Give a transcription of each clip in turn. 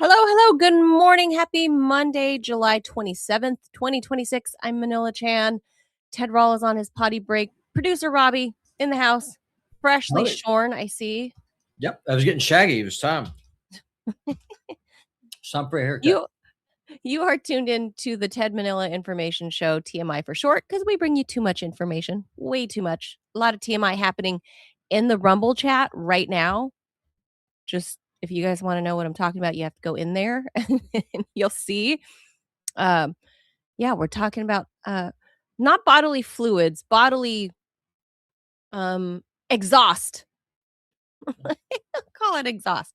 Hello, hello. Good morning. Happy Monday, July 27th, 2026. I'm Manila Chan. Ted Rall is on his potty break. Producer Robbie in the house. Freshly shorn, I see. Yep, I was getting shaggy. It was time. It's time for a haircut. You are tuned in to the Ted Manila Information Show, TMI for short, because we bring you too much information. Way too much. A lot of TMI happening in the Rumble chat right now. Just if you guys want to know what I'm talking about, you have to go in there and you'll see. We're talking about not bodily fluids, bodily exhaust. Call it exhaust.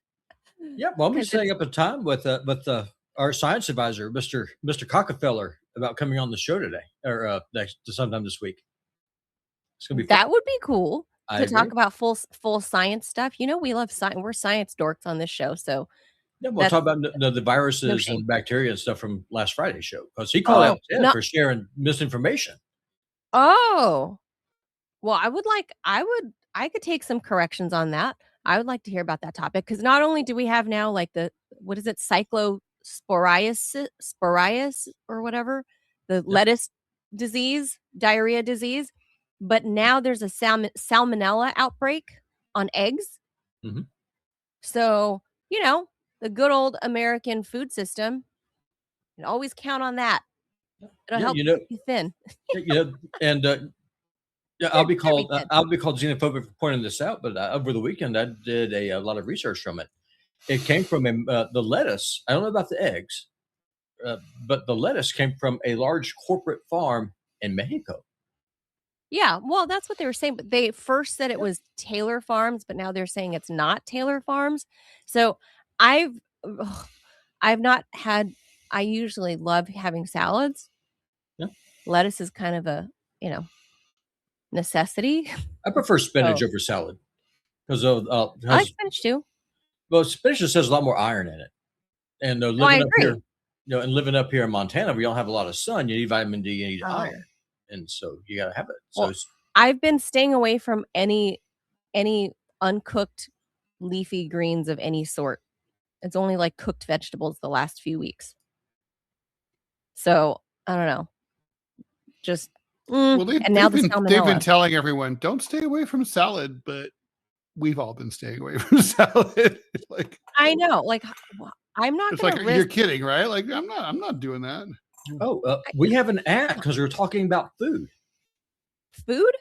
Yeah, well, I'm setting up a time with our science advisor, Mr. Cockefeller, about coming on the show today or sometime this week. It's gonna be fun. That would be cool to talk about full science stuff. You know, we love science. We're science dorks on this show, so. Yeah, we'll talk about the viruses and bacteria and stuff from last Friday's show because he called out Ted for sharing misinformation. Oh, well, I could take some corrections on that. I would like to hear about that topic because not only do we have now like what is it, cyclosporiasis or whatever, the lettuce disease, diarrhea disease, but now there's a salmonella outbreak on eggs. Mm-hmm. So, you know, the good old American food system, you can always count on that. It'll help you thin. I'll be called xenophobic for pointing this out, but over the weekend I did a lot of research from it. It came from the lettuce. I don't know about the eggs, but the lettuce came from a large corporate farm in Mexico. Yeah, well, that's what they were saying. But they first said it was Taylor Farms, but now they're saying it's not Taylor Farms. So I usually love having salads. Yeah. Lettuce is kind of a, necessity. I prefer spinach over salad because I like spinach too. Well, spinach just has a lot more iron in it, and living up here in Montana, we don't have a lot of sun. You need vitamin D, you need iron, and so you got to have it. So I've been staying away from any uncooked leafy greens of any sort. It's only like cooked vegetables the last few weeks. So I don't know. Just they've been telling everyone don't stay away from salad, but we've all been staying away from salad. I know, I'm not. It's you're kidding, right? Like I'm not doing that. Oh, we have an ad because we're talking about food. Food?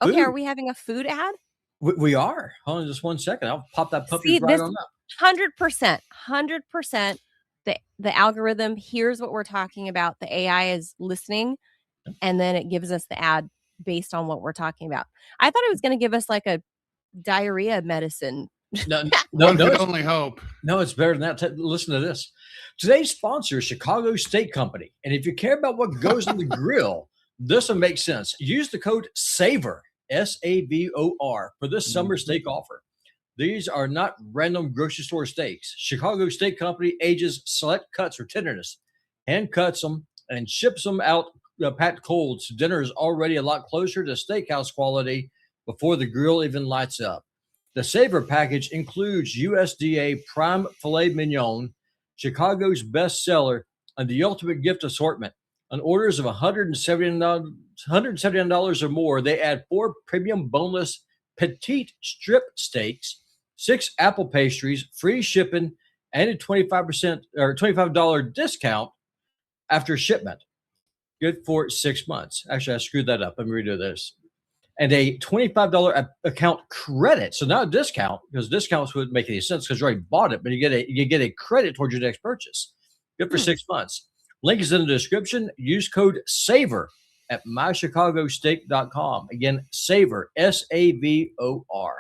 Okay, are we having a food ad? We are. Hold on just 1 second. I'll pop that puppy right on up. 100%. The algorithm hears what we're talking about. The AI is listening, and then it gives us the ad based on what we're talking about. I thought it was going to give us like a diarrhea medicine. No, only hope. No, it's better than that. Listen to this. Today's sponsor is Chicago Steak Company. And if you care about what goes on the grill, this will make sense. Use the code SAVOR, SAVOR, for this summer steak offer. These are not random grocery store steaks. Chicago Steak Company ages select cuts for tenderness, hand cuts them, and ships them out packed cold, so dinner is already a lot closer to steakhouse quality before the grill even lights up. The Savor package includes USDA prime filet mignon, Chicago's best seller, and the ultimate gift assortment. On orders of $179 or more, they add 4 premium boneless petite strip steaks, 6 apple pastries, free shipping, and a 25% or $25 discount after shipment. Good for 6 months. Actually, I screwed that up. Let me redo this. And a $25 account credit. So not a discount, because discounts wouldn't make any sense because you already bought it, but you get a credit towards your next purchase. Good for 6 months. Link is in the description. Use code SAVOR at mychicagosteak.com. Again, SAVOR, SAVOR.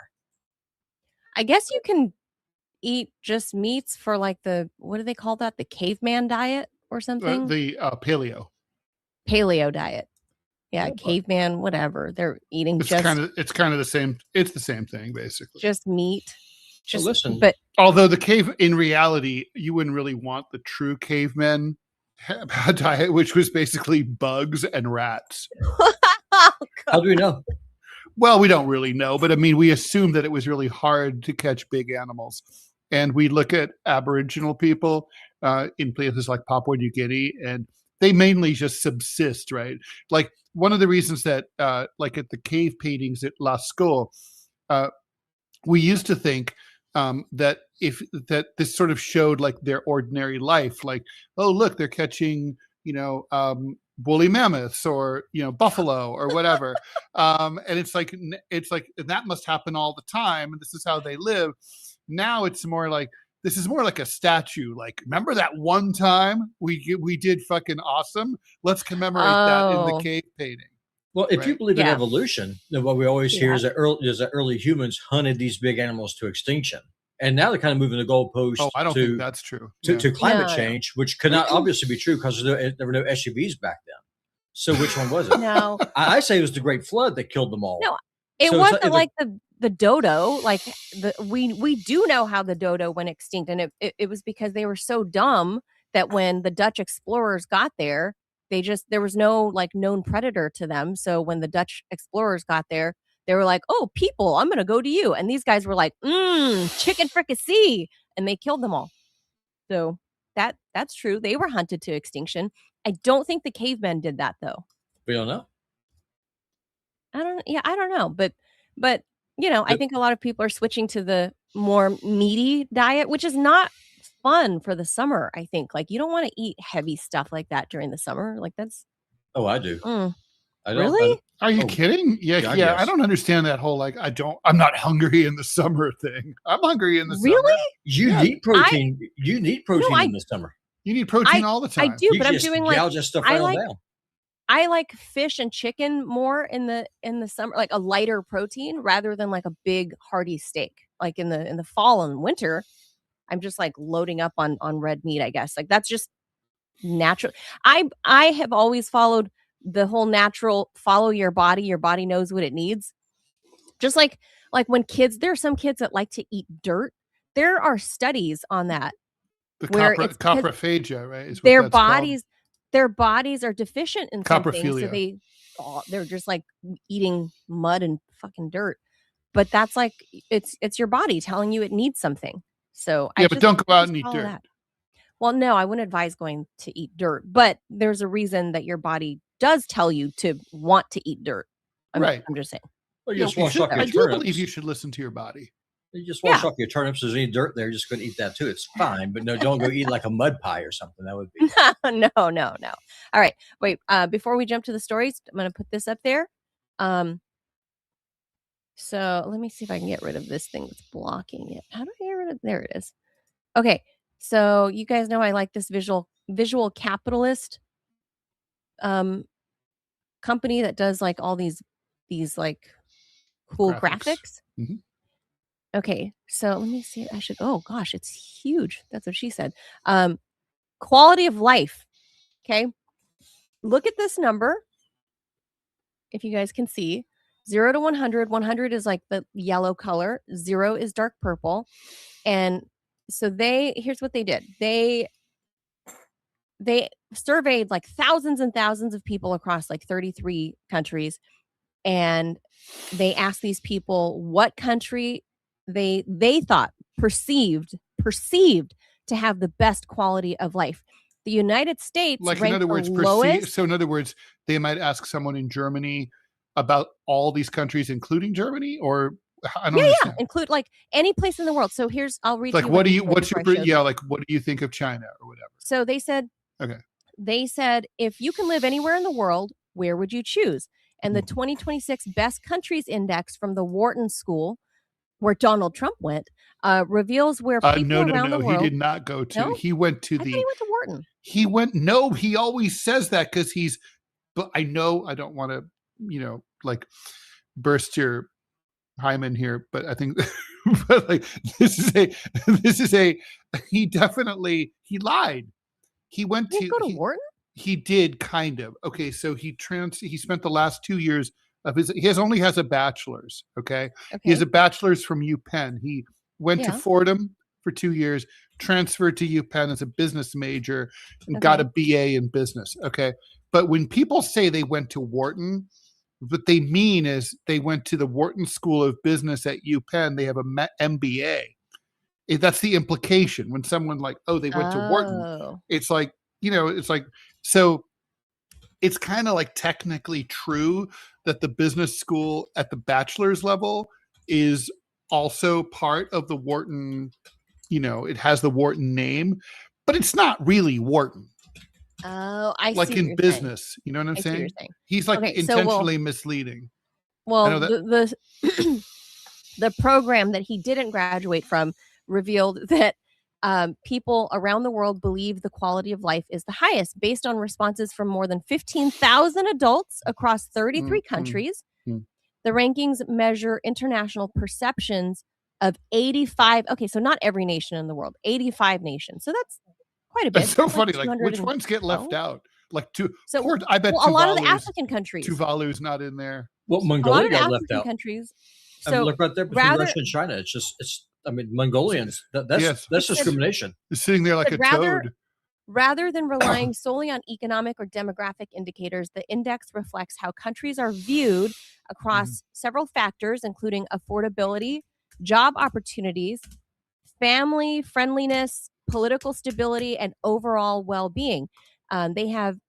I guess you can eat just meats for like what do they call that? The caveman diet or something? The paleo diet. Yeah, caveman, whatever. They're eating it's kind of the same. It's the same thing, basically. Just meat. So listen, but although in reality, you wouldn't really want the true caveman diet, which was basically bugs and rats. How do we know? Well, we don't really know, but I mean, we assume that it was really hard to catch big animals. and we look at Aboriginal people in places like Papua New Guinea, and they mainly just subsist, right? Like one of the reasons that, like at the cave paintings at Lascaux, we used to think that this sort of showed like their ordinary life, like, oh look, they're catching, woolly mammoths or buffalo or whatever, and it's like and that must happen all the time, and this is how they live. Now it's more like, this is more like a statue. Like, remember that one time we did fucking awesome? Let's commemorate that in the cave painting. Well, if you believe in Yeah. evolution, then what we always hear is that early humans hunted these big animals to extinction. And now they're kind of moving the goalpost Oh, I don't think that's true. to climate No. change, which could not obviously be true because there were no SUVs back then. So which one was it? No, I say it was the Great Flood that killed them all. No, it So it's wasn't either- like the dodo. Like we do know how the dodo went extinct, and it was because they were so dumb that when the Dutch explorers got there, there was no like known predator to them. So when the Dutch explorers got there, they were like, "Oh, people, I'm gonna go to you," and these guys were like, "Chicken fricassee," and they killed them all. So that's true. They were hunted to extinction. I don't think the cavemen did that though. We don't know. I don't know, but I think a lot of people are switching to the more meaty diet, which is not fun for the summer. I think like you don't want to eat heavy stuff like that during the summer. Like that's Oh, I do. I don't. Really? Are you Oh, kidding? Yeah, God, yeah. yes. I don't understand that whole like I'm not hungry in the summer thing. I'm hungry in the summer. really. You Yeah. need protein. You need protein in the summer. You need protein all the time. I do, You but I'm just doing like gouge that stuff I right on like down. I like fish and chicken more in the summer, like a lighter protein rather than like a big hearty steak. Like in the fall and winter, I'm just like loading up on red meat, I guess. Like that's just natural. I have always followed the whole natural follow your body knows what it needs. Just like when there are some kids that like to eat dirt. There are studies on that. The where it's 'cause coprophagia, right? Is what their that's called. bodies are deficient in something, so Coprophilia. they're just like eating mud and fucking dirt. But that's like it's your body telling you it needs something. So Yeah, but don't go out and eat follow dirt. that. Well, no, I wouldn't advise going to eat dirt, but there's a reason that your body does tell you to want to eat dirt. Right. I'm just saying. Well, you You just know, wash up I your do turnips. believe you should listen to your body. You just wash Yeah. off your turnips. There's any dirt there, you're just going to eat that too. It's fine, but no, don't go eat like a mud pie or something. That would be. No. All right. Wait, before we jump to the stories, I'm going to put this up there. So let me see if I can get rid of this thing that's blocking it. How do I get rid of there it is. Okay. So you guys know I like this visual capitalist company that does like all these like cool graphics. Mhm. Okay. So let me see. Oh gosh, it's huge. That's what she said. Quality of life. Okay. Look at this number. If you guys can see, 0 to 100. 100 is like the yellow color. 0 is dark purple. And so here's what they did. They surveyed like thousands and thousands of people across like 33 countries. And they asked these people what country they thought perceived to have the best quality of life. The United States, Like in ranked other words, the lowest. so in other words, they might ask someone in Germany about all these countries, including Germany, or I don't understand. Include like any place in the world. So I'll read. Like, you what do he you? said What's before your? I showed Yeah, you. like what do you think of China or whatever? So they said. Okay. They said if you can live anywhere in the world, where would you choose? And the 2026 Best Countries Index from the Wharton School, where Donald Trump went, reveals where people around the world. He did not go to. No? He went to I thought he went to Wharton. He went. No, he always says that because he's. But I know I don't want to, like burst your hymen here, but I think, but like this is a. He lied. He went He didn't go to Wharton. He did kind of. Okay, so he spent the last 2 years of his. He only has a bachelor's. Okay, he has a bachelor's from UPenn. He went to Fordham for 2 years, transferred to UPenn as a business major, and got a BA in business. Okay, but when people say they went to Wharton, what they mean is they went to the Wharton School of Business at UPenn. They have a MBA. that's the implication when someone like, oh, they went to Wharton. Oh. It's like, it's like, so it's kind of like technically true that the business school at the bachelor's level is also part of the Wharton, it has the Wharton name, but it's not really Wharton. Oh, I see. Like what in you're business, saying. you know what I'm I see what saying? you're saying. He's like Okay, intentionally misleading. Well, the program that he didn't graduate from revealed that people around the world believe the quality of life is the highest based on responses from more than 15,000 adults across 33 countries. The rankings measure international perceptions of 85. Okay, so not every nation in the world, 85 nations. So that's quite a bit. It's so funny. Like, which ones get left out? Like, I bet a lot of the African countries. Tuvalu's not in there. Well, Mongolia got left out. Countries. So look right there between Russia and China. It's Mongolians. That's discrimination. It's sitting there like a toad. Rather than relying solely on economic or demographic indicators, the index reflects how countries are viewed across several factors, including affordability, job opportunities, family friendliness, political stability, and overall well-being.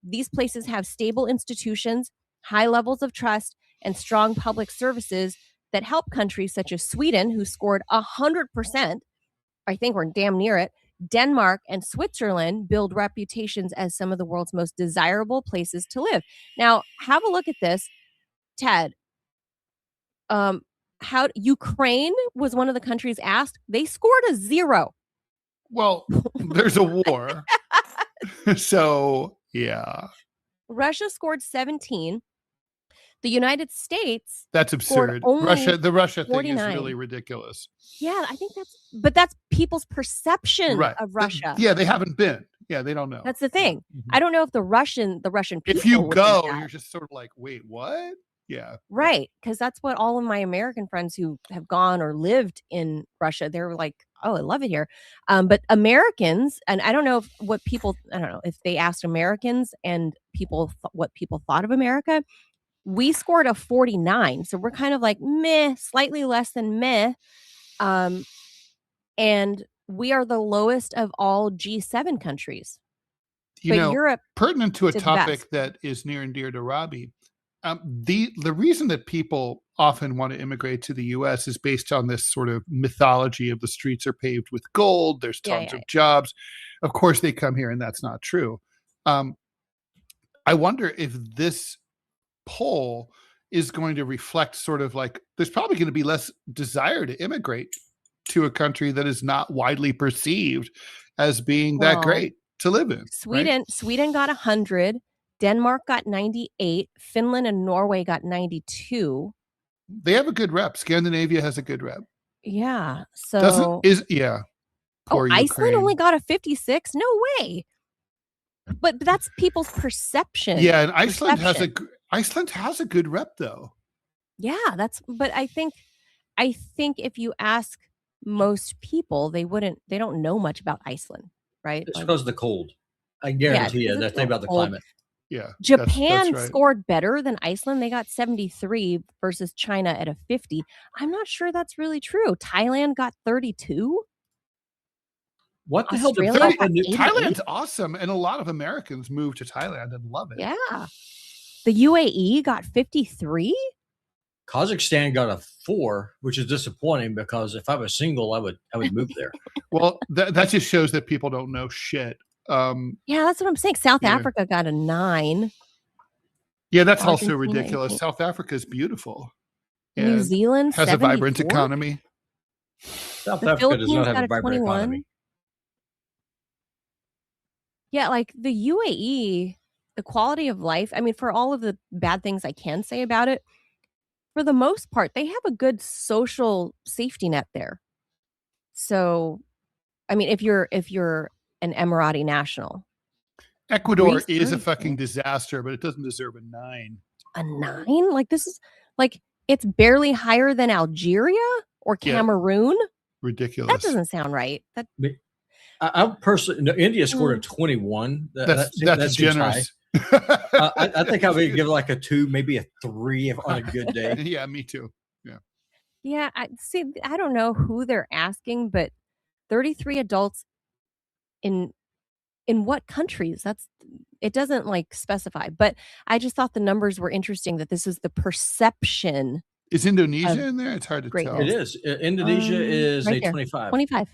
These places have stable institutions, high levels of trust, and strong public services that help countries such as Sweden, who scored 100%, I think we're damn near it, Denmark and Switzerland build reputations as some of the world's most desirable places to live. Now, have a look at this, Ted. How Ukraine was one of the countries asked. They scored a 0. Well, there's a war. So, yeah. Russia scored 17. The United States. That's absurd. The Russia 49. thing is really ridiculous. Yeah, I think that's people's perception of Russia. They haven't been. Yeah, they don't know. That's the thing. I don't know if the Russian people. If you go, you're just sort of like, wait, what? Yeah. Right. Because that's what all of my American friends who have gone or lived in Russia, they're like, oh, I love it here. But Americans, and I don't know if they asked Americans and what people thought of America. We scored a 49. So we're kind of like meh, slightly less than meh. And we are the lowest of all G7 countries. Europe, pertinent to a topic that is near and dear to Robbie, the reason that people often want to immigrate to the U.S. is based on this sort of mythology of the streets are paved with gold. There's tons of jobs. Of course, they come here, and that's not true. I wonder if this poll is going to reflect sort of like there's probably going to be less desire to immigrate to a country that is not widely perceived as being that great to live in. Sweden got 100, Denmark got 98, Finland and Norway got 92. They have a good rep. Scandinavia has a good rep. Yeah. So Iceland only got a 56. No way. But that's people's perception. Yeah, and Iceland has a good rep though. Yeah, but I think if you ask most people, they don't know much about Iceland, right? It's because of the cold. I guarantee you that thing about the climate. Yeah. Japan that's right. scored better than Iceland. They got 73 versus China at a 50. I'm not sure that's really true. Thailand got 32. What the hell? Thailand's awesome, and a lot of Americans move to Thailand and love it. Yeah. The UAE got 53. Kazakhstan got a 4, which is disappointing because if I was single, I would move there. Well, that just shows that people don't know shit. Yeah, that's what I'm saying. South Africa got a 9. Yeah, that's also ridiculous. South Africa is beautiful. New Zealand has 74? a vibrant economy. South Africa does not have a vibrant economy. Yeah, like the UAE, the quality of life, I mean, for all of the bad things I can say about it, for the most part, they have a good social safety net there. So, I mean, if you're an Emirati national. Ecuador is a fucking disaster, but it doesn't deserve a 9. A 9? Like, this is, like, it's barely higher than Algeria or Cameroon? Yeah. Ridiculous. That doesn't sound right. I personally, India scored a 21. That's generous. I think I would give it like a 2, maybe a 3 on a good day. Yeah, me too. Yeah. Yeah, I don't know who they're asking, but 33 adults in what countries? It doesn't like specify, but I just thought the numbers were interesting that this is the perception. Is Indonesia in there? It's hard to tell. It is. Indonesia is right a there. 25. 25.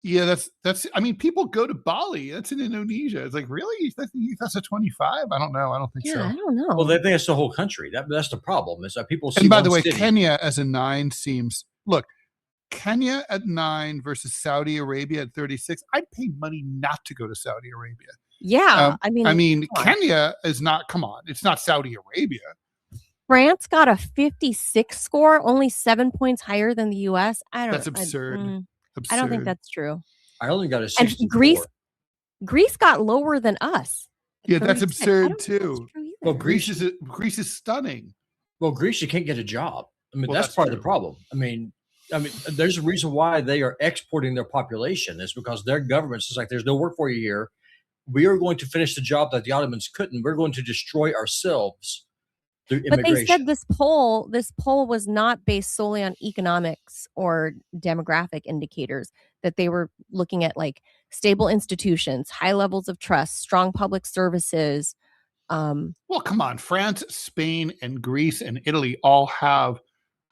Yeah, that's. I mean, people go to Bali. That's in Indonesia. It's like, really? You think that's a 25? I don't know. I don't think so. I don't know. Well, they think it's the whole country. That's the problem. Is that people see. And by the way, city. Kenya as a 9 seems. Look, Kenya at 9 versus Saudi Arabia at 36. I'd pay money not to go to Saudi Arabia. Yeah, I mean, Kenya is not. Come on, it's not Saudi Arabia. France got a 56 score, only 7 points higher than the U.S. That's absurd. I don't think that's true. Ireland got a 64. And Greece got lower than us. Yeah, that's absurd too. Well, Greece is stunning. Well, Greece, you can't get a job. I mean, that's part of the problem. I mean, there's a reason why they are exporting their population. Is because their government is like, there's no work for you here. We are going to finish the job that the Ottomans couldn't. We're going to destroy ourselves through immigration. But they said this poll was not based solely on economics or demographic indicators, that they were looking at like stable institutions, high levels of trust, strong public services. Well, come on. France, Spain, and Greece and Italy all have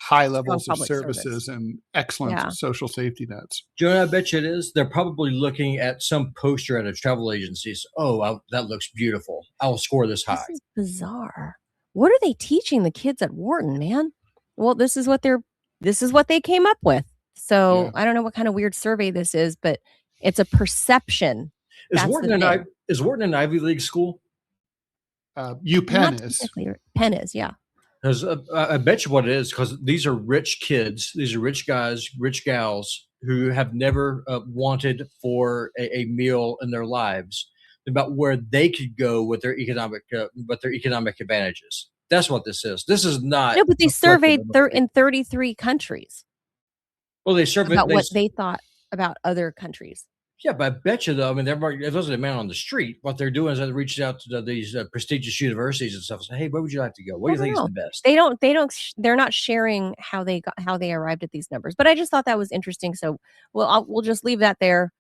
high levels of services and excellent social safety nets. Joan, I bet you it is. They're probably looking at some poster at a travel agency. Oh, that looks beautiful. I'll score this high. This is bizarre. What are they teaching the kids at Wharton, man? Well, this is what they came up with. So I don't know what kind of weird survey this is, but it's a perception. Is Wharton an Ivy League school? UPenn is. Penn is, yeah. Because I bet you what it is, because these are rich kids, these are rich guys, rich gals who have never wanted for a meal in their lives, about where they could go with their economic advantages. That's what this is. This is not. No, but they surveyed in 33 countries. Well, they surveyed about what they thought about other countries. Yeah, but I bet you though. I mean, it wasn't a man on the street. What they're doing is they're reaching out to these prestigious universities and stuff. And say, hey, where would you like to go? What do you think is the best? They're not sharing how they arrived at these numbers. But I just thought that was interesting. So we'll just leave that there.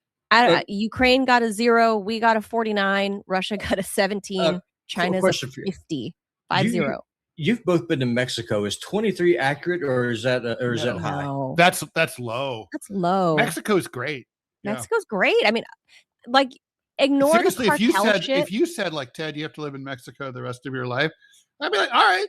Ukraine got a 0. We got a 49. Russia got a 17. China's a 50. 50. You've both been to Mexico. Is 23 accurate, or is that high? No. That's low. That's low. Mexico's great. Mexico's great. I mean, like, ignore seriously, the cartel shit. If you said like, Ted, you have to live in Mexico the rest of your life, I'd be like, all right,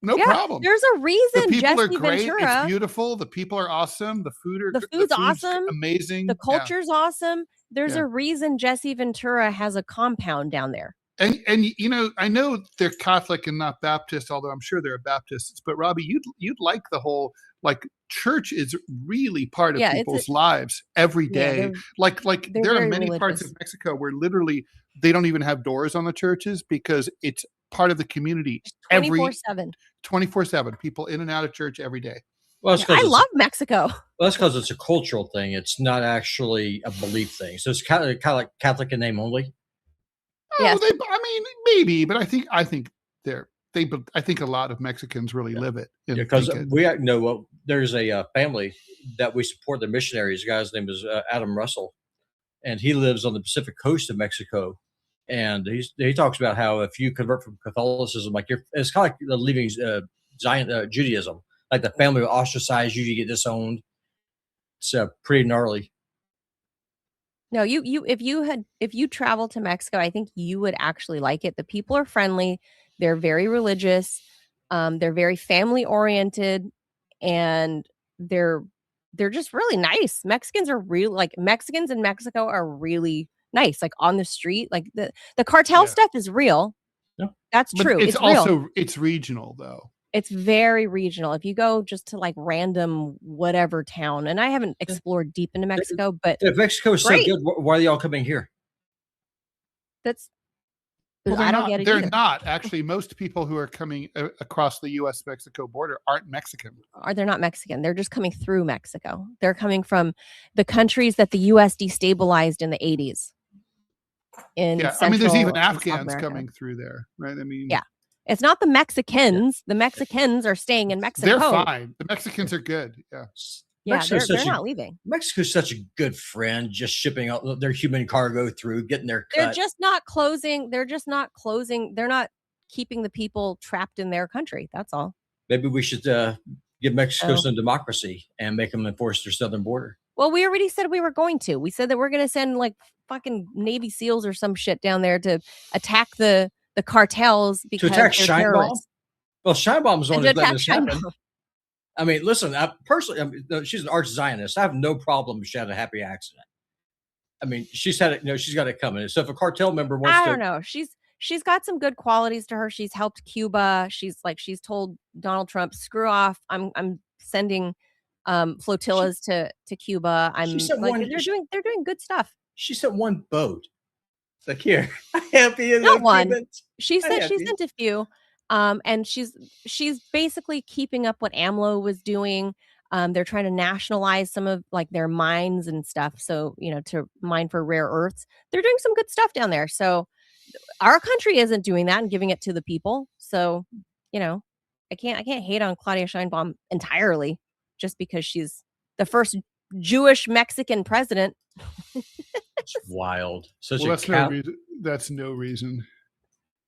no problem. There's a reason. The people Jesse are great. Ventura, it's beautiful. The people are awesome. The food's awesome. Amazing. The culture's awesome. There's a reason Jesse Ventura has a compound down there. And I know they're Catholic and not Baptist, although I'm sure they're Baptists. But Robbie, you'd like the whole church is really part of people's lives every day. There are many parts of Mexico where literally they don't even have doors on the churches because it's part of the community. 24/7. 24/7. People in and out of church every day. Well, I love Mexico. Well, that's because it's a cultural thing. It's not actually a belief thing. So it's kind of like Catholic in name only. Yes. Maybe, but I think I think a lot of Mexicans really live it. Because there's a family that we support, the missionaries. The guy's name is Adam Russell, and he lives on the Pacific coast of Mexico. And he talks about how if you convert from Catholicism, it's kind of like leaving Zion Judaism. Like the family will ostracize you, you get disowned. It's pretty gnarly. No, if you travel to Mexico, I think you would actually like it. The people are friendly. They're very religious. They're very family oriented, and they're just really nice. Mexicans in Mexico are really nice. Like on the street, like the cartel stuff is real. Yeah. That's true. It's also regional though. It's very regional. If you go just to like random whatever town, and I haven't explored deep into Mexico, but if Mexico is so good, why are y'all coming here? I don't get it. They're not actually. Most people who are coming across the U.S.-Mexico border aren't Mexican. They're not Mexican. They're just coming through Mexico. They're coming from the countries that the U.S. destabilized in the 80s. There's even Afghans coming through there, right? I mean, it's not the Mexicans. The Mexicans are staying in Mexico. They're fine. The Mexicans are good. Yeah. Yeah, they're not leaving. Mexico's such a good friend, just shipping out their human cargo through, getting their cut. They're just not closing. They're not keeping the people trapped in their country. That's all. Maybe we should give Mexico some democracy and make them enforce their southern border. Well, we already said we were going to. We said that we're going to send like fucking Navy SEALs or some shit down there to attack the cartels because to attack they're Scheinbaum. Well, Scheinbaum's on letting this happen. I mean, listen, personally, she's an arch Zionist. I have no problem if she had a happy accident. I mean, she's had it. She's got it coming. So if a cartel member wants to, I don't know. She's got some good qualities to her. She's helped Cuba. She's told Donald Trump, screw off. I'm sending flotillas to Cuba. They're doing good stuff. She sent one boat. It's like, here, I have you. Not one. Cubans. She said she sent a few. And she's basically keeping up what AMLO was doing. They're trying to nationalize some of like their mines and stuff. So, to mine for rare earths. They're doing some good stuff down there. So our country isn't doing that and giving it to the people. So, I can't hate on Claudia Sheinbaum entirely just because she's the first Jewish Mexican president. It's wild. That's no reason.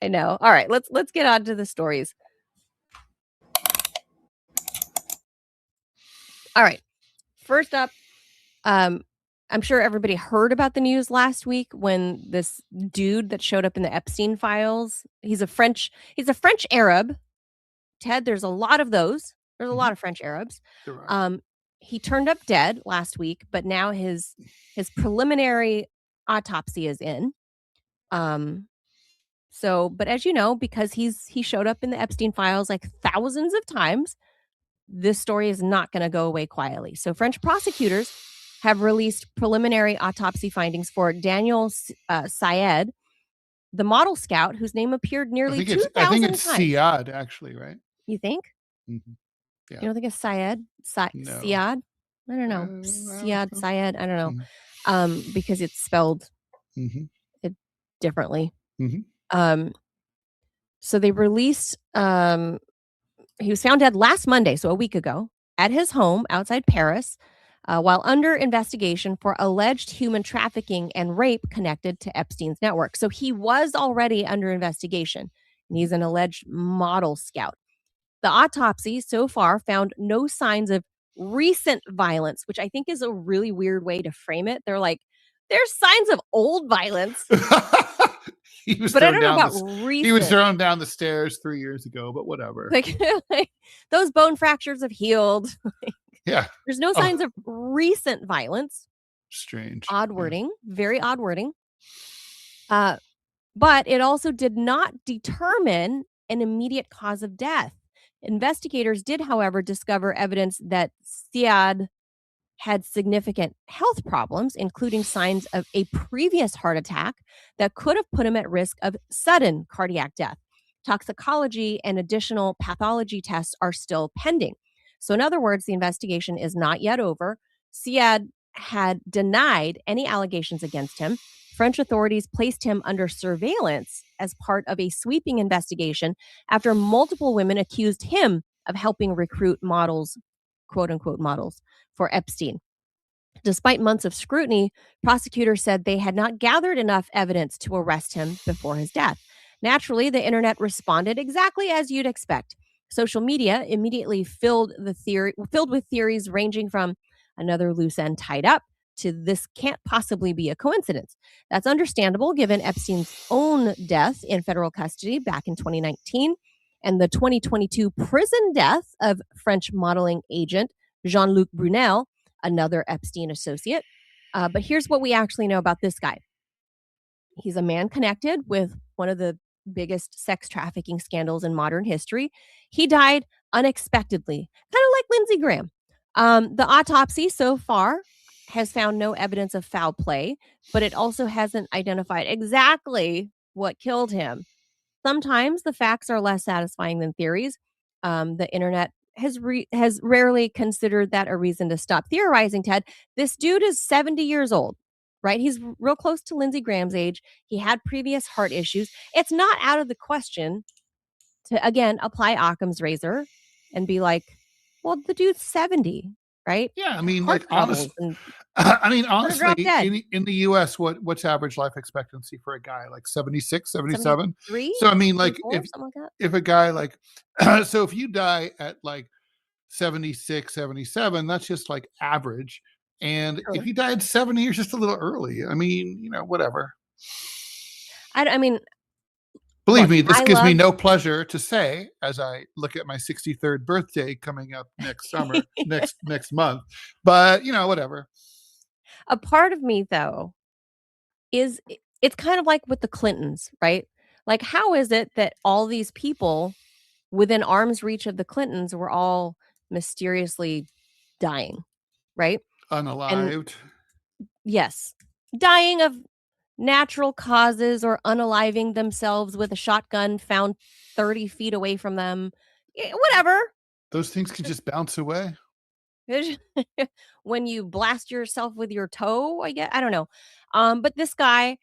I know. All right, let's get on to the stories. All right. First up, I'm sure everybody heard about the news last week when this dude that showed up in the Epstein files, he's a French Arab. Ted, there's a lot of those. There's a lot of French Arabs. He turned up dead last week, but now his preliminary autopsy is in. So, but as you know, because he showed up in the Epstein files like thousands of times, this story is not going to go away quietly. So French prosecutors have released preliminary autopsy findings for Daniel Siad, the model scout whose name appeared nearly 2,000 times. I think it's Siad, actually, right? You think? Mm-hmm. Yeah. You don't think it's Siad? No. Siad? I don't know. Siad. I don't know. Mm-hmm. Because it's spelled it differently. Mm-hmm. So they released, he was found dead last Monday, so a week ago, at his home outside Paris, while under investigation for alleged human trafficking and rape connected to Epstein's network. So he was already under investigation, and he's an alleged model scout. The autopsy so far found no signs of recent violence, which I think is a really weird way to frame it. They're like, there's signs of old violence. But I don't know about recent. He was thrown down the stairs 3 years ago, but whatever. Like those bone fractures have healed. Yeah. There's no signs of recent violence. Strange. Odd wording. Very odd wording. But it also did not determine an immediate cause of death. Investigators did, however, discover evidence that Siad had significant health problems, including signs of a previous heart attack that could have put him at risk of sudden cardiac death. Toxicology and additional pathology tests are still pending. So in other words, the investigation is not yet over. Siad had denied any allegations against him. French authorities placed him under surveillance as part of a sweeping investigation after multiple women accused him of helping recruit models, quote unquote models, for Epstein. Despite months of scrutiny, prosecutors said they had not gathered enough evidence to arrest him before his death. Naturally, the internet responded exactly as you'd expect. Social media immediately filled with theories ranging from another loose end tied up to this can't possibly be a coincidence. That's understandable given Epstein's own death in federal custody back in 2019 and the 2022 prison death of French modeling agent Jean-Luc Brunel, another Epstein associate. But here's what we actually know about this guy. He's a man connected with one of the biggest sex trafficking scandals in modern history. He died unexpectedly, kind of like Lindsey Graham. The autopsy so far has found no evidence of foul play, but it also hasn't identified exactly what killed him. Sometimes the facts are less satisfying than theories. The internet has rarely considered that a reason to stop theorizing, Ted. This dude is 70 years old, right? He's real close to Lindsey Graham's age. He had previous heart issues. It's not out of the question to, again, apply Occam's razor and be like, well, the dude's 70. right? Yeah, I mean, Heart like troubles and honestly, drop dead. in the US, what's average life expectancy for a guy? Like 76, 77? 73, So I mean, like 74, something like that. if a guy like so if you die at like 76, 77, that's just like average. And Sure. if you die at 70, you're just a little early. I mean, whatever. I mean, Believe look, me, this I gives me love no pleasure to say as I look at my 63rd birthday coming up next summer, next month. But whatever. a part of me though is it's kind of like with the Clintons, right? Like, how is it that all these people within arm's reach of the Clintons were all mysteriously dying, right? And Unalived. yes, dying of natural causes or unaliving themselves with a shotgun found 30 feet away from them. Whatever. Those things can just bounce away. When you blast yourself with your toe, I guess. I don't know. But this guy,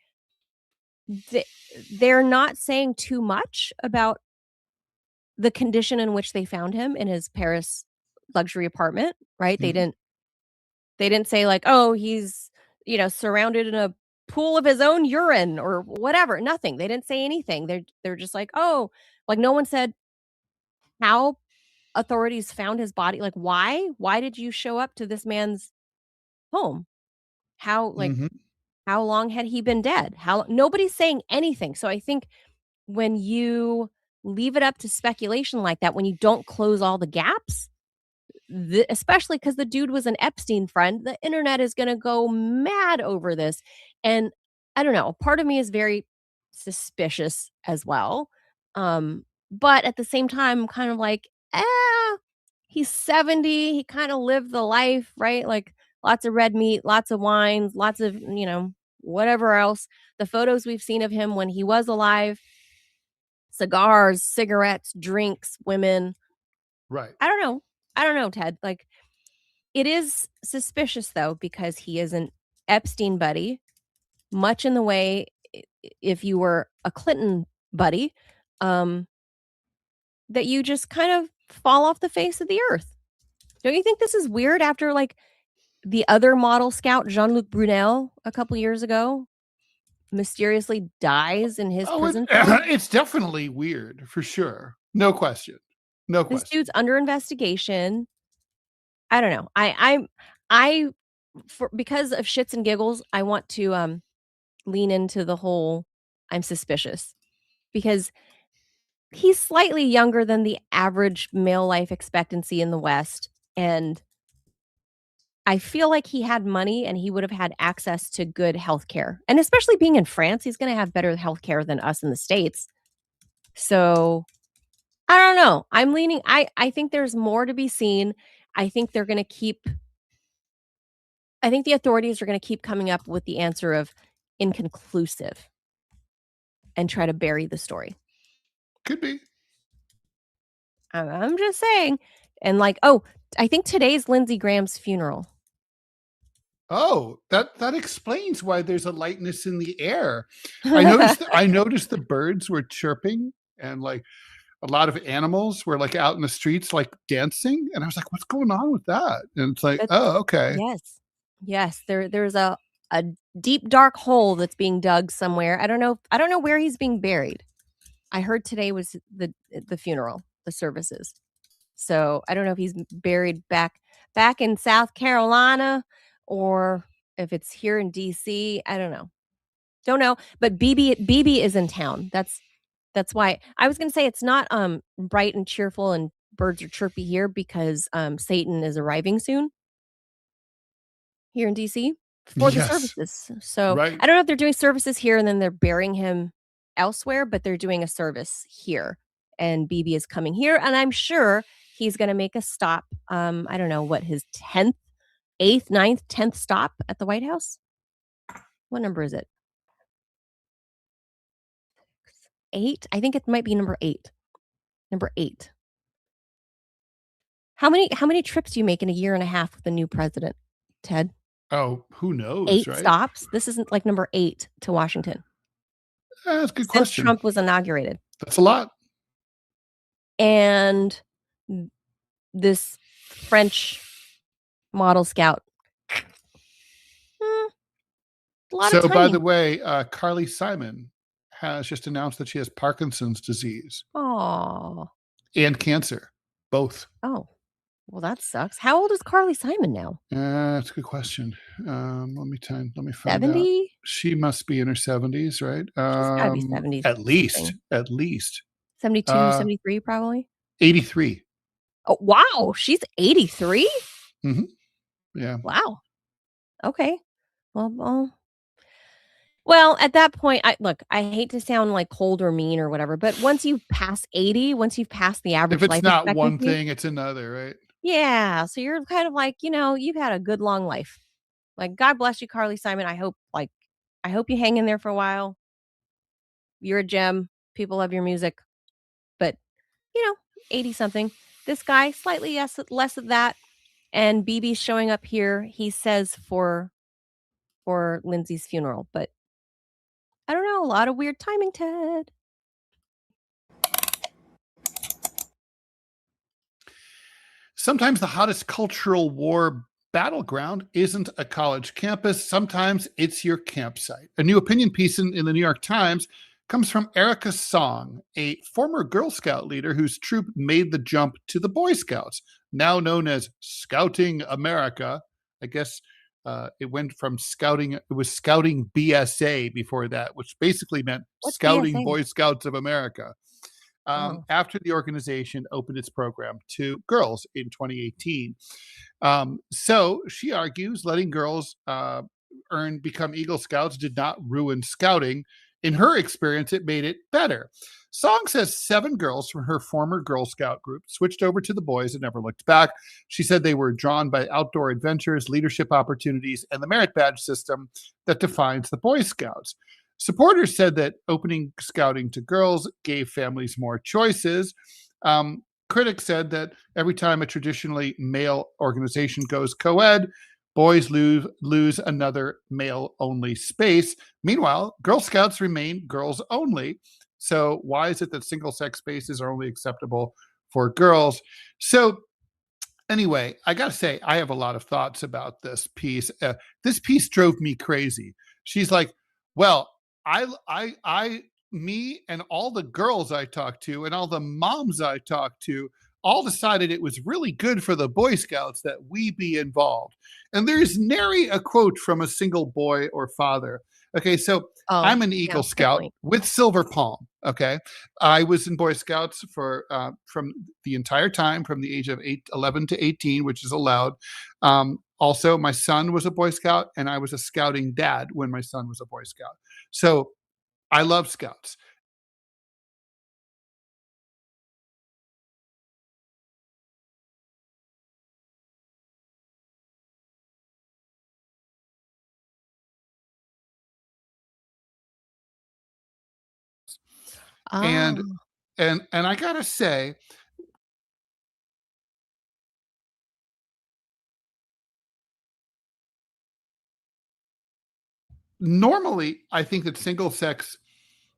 they're not saying too much about the condition in which they found him in his Paris luxury apartment, right? Mhm. They didn't say like, "Oh, he's, surrounded in a pool of his own urine," or whatever. Nothing. They didn't say anything. They're just like, "Oh," like no one said how authorities found his body. Like, why? Why did you show up to this man's home? How like Mhm. how long had he been dead? How nobody's saying anything. So I think when you leave it up to speculation like that, when you don't close all the gaps, especially because the dude was an Epstein friend, the internet is going to go mad over this. And I don't know, part of me is very suspicious as well. But at the same time, I'm kind of like, eh, he's 70. He kind of lived the life, right? Like lots of red meat, lots of wines, lots of, whatever else. The photos we've seen of him when he was alive, cigars, cigarettes, drinks, women. Right. I don't know. I don't know, Ted. Like, it is suspicious though, because he is an Epstein buddy, much in the way if you were a Clinton buddy, um, that you just kind of fall off the face of the earth. Don't you think this is weird after like the other model scout, Jean-Luc Brunel, a couple years ago, mysteriously dies in his Oh, prison cell? it's definitely weird for sure. No question. No This question. dude's under investigation. I don't know. I for because of shits and giggles, I want to lean into the whole I'm suspicious because he's slightly younger than the average male life expectancy in the West. And I feel like he had money and he would have had access to good healthcare. And especially being in France, he's going to have better healthcare than us in the States. So I don't know. I'm leaning, I think there's more to be seen. I think they're going to keep, I think the authorities are going to keep coming up with the answer of inconclusive and try to bury the story. Could be. I'm just saying. And like, oh, I think today's Lindsey Graham's funeral. Oh, that explains why there's a lightness in the air. I noticed the birds were chirping and like a lot of animals were like out in the streets like dancing, and I was like, what's going on with that? And it's like, oh, okay. Yes. Yes, there's a deep dark hole that's being dug somewhere. I don't know where he's being buried. I heard today was the funeral, the services. So, I don't know if he's buried back in South Carolina or if it's here in DC. I don't know. Don't know, but BB is in town. That's why I was going to say it's not bright and cheerful and birds are chirpy here because Satan is arriving soon here in DC for the Yes. services. So, Right. I don't know if they're doing services here and then they're burying him elsewhere, but they're doing a service here and BB is coming here and I'm sure he's going to make a stop. I don't know what his 10th, 8th, 9th, 10th stop at the White House. What number is it? 8? I think it might be number 8. Number 8. How many trips do you make in a year and a half with the new president, Ted? Oh, who knows, 8 right? stops? This isn't like number 8 to Washington. That's a good Since question. Trump was inaugurated. That's a lot. And this French Model Scout. A lot of So, by timing. the way, Carly Simon has just announced that she has Parkinson's disease Oh. and cancer, both. Oh. Well, that sucks. How old is Carly Simon now? That's a good question. Let me find out. 70? She must be in her 70s, right? She's got to be 70s. At least 72, 73 probably. 83. Oh, wow. She's 83? Mm-hmm. Yeah. Wow. Okay. Well, at that point, I hate to sound like cold or mean or whatever, but once you pass 80, once you've passed the average If it's life not one expectancy, thing, it's another, right? yeah, so you're kind of like, you've had a good long life. Like, God bless you, Carly Simon. I hope you hang in there for a while. You're a gem. People love your music. But, 80 something. This guy, slightly less of that. And BB's showing up here, he says, for Lindsay's funeral. But I don't know, a lot of weird timing, Ted. Sometimes the hottest cultural war battleground isn't a college campus. Sometimes it's your campsite. A new opinion piece in the New York Times comes from Erica Song, a former Girl Scout leader whose troop made the jump to the Boy Scouts, now known as Scouting America. I guess it went from scouting, it was Scouting BSA before that, which basically meant What's Scouting BSA? Boy Scouts of America. Oh. After the organization opened its program to girls in 2018. So she argues letting girls become Eagle Scouts did not ruin scouting. In her experience, it made it better. Song says 7 girls from her former Girl Scout group switched over to the boys and never looked back. She said they were drawn by outdoor adventures, leadership opportunities, and the merit badge system that defines the Boy Scouts. Supporters said that opening scouting to girls gave families more choices. Critics said that every time a traditionally male organization goes co-ed, boys lose another male-only space. Meanwhile, Girl Scouts remain girls only. So why is it that single-sex spaces are only acceptable for girls? So anyway, I got to say, I have a lot of thoughts about this piece. This piece drove me crazy. She's like, well, me and all the girls I talked to and all the moms I talked to all decided it was really good for the Boy Scouts that we be involved. And there's nary a quote from a single boy or father. Okay, so I'm an Eagle Scout with Silver Palm. Okay, I was in Boy Scouts for from the entire time, from the age of 11 to 18, which is allowed. Also, my son was a Boy Scout, and I was a scouting dad when my son was a Boy Scout. So I love Scouts. And I gotta say, normally I think that single sex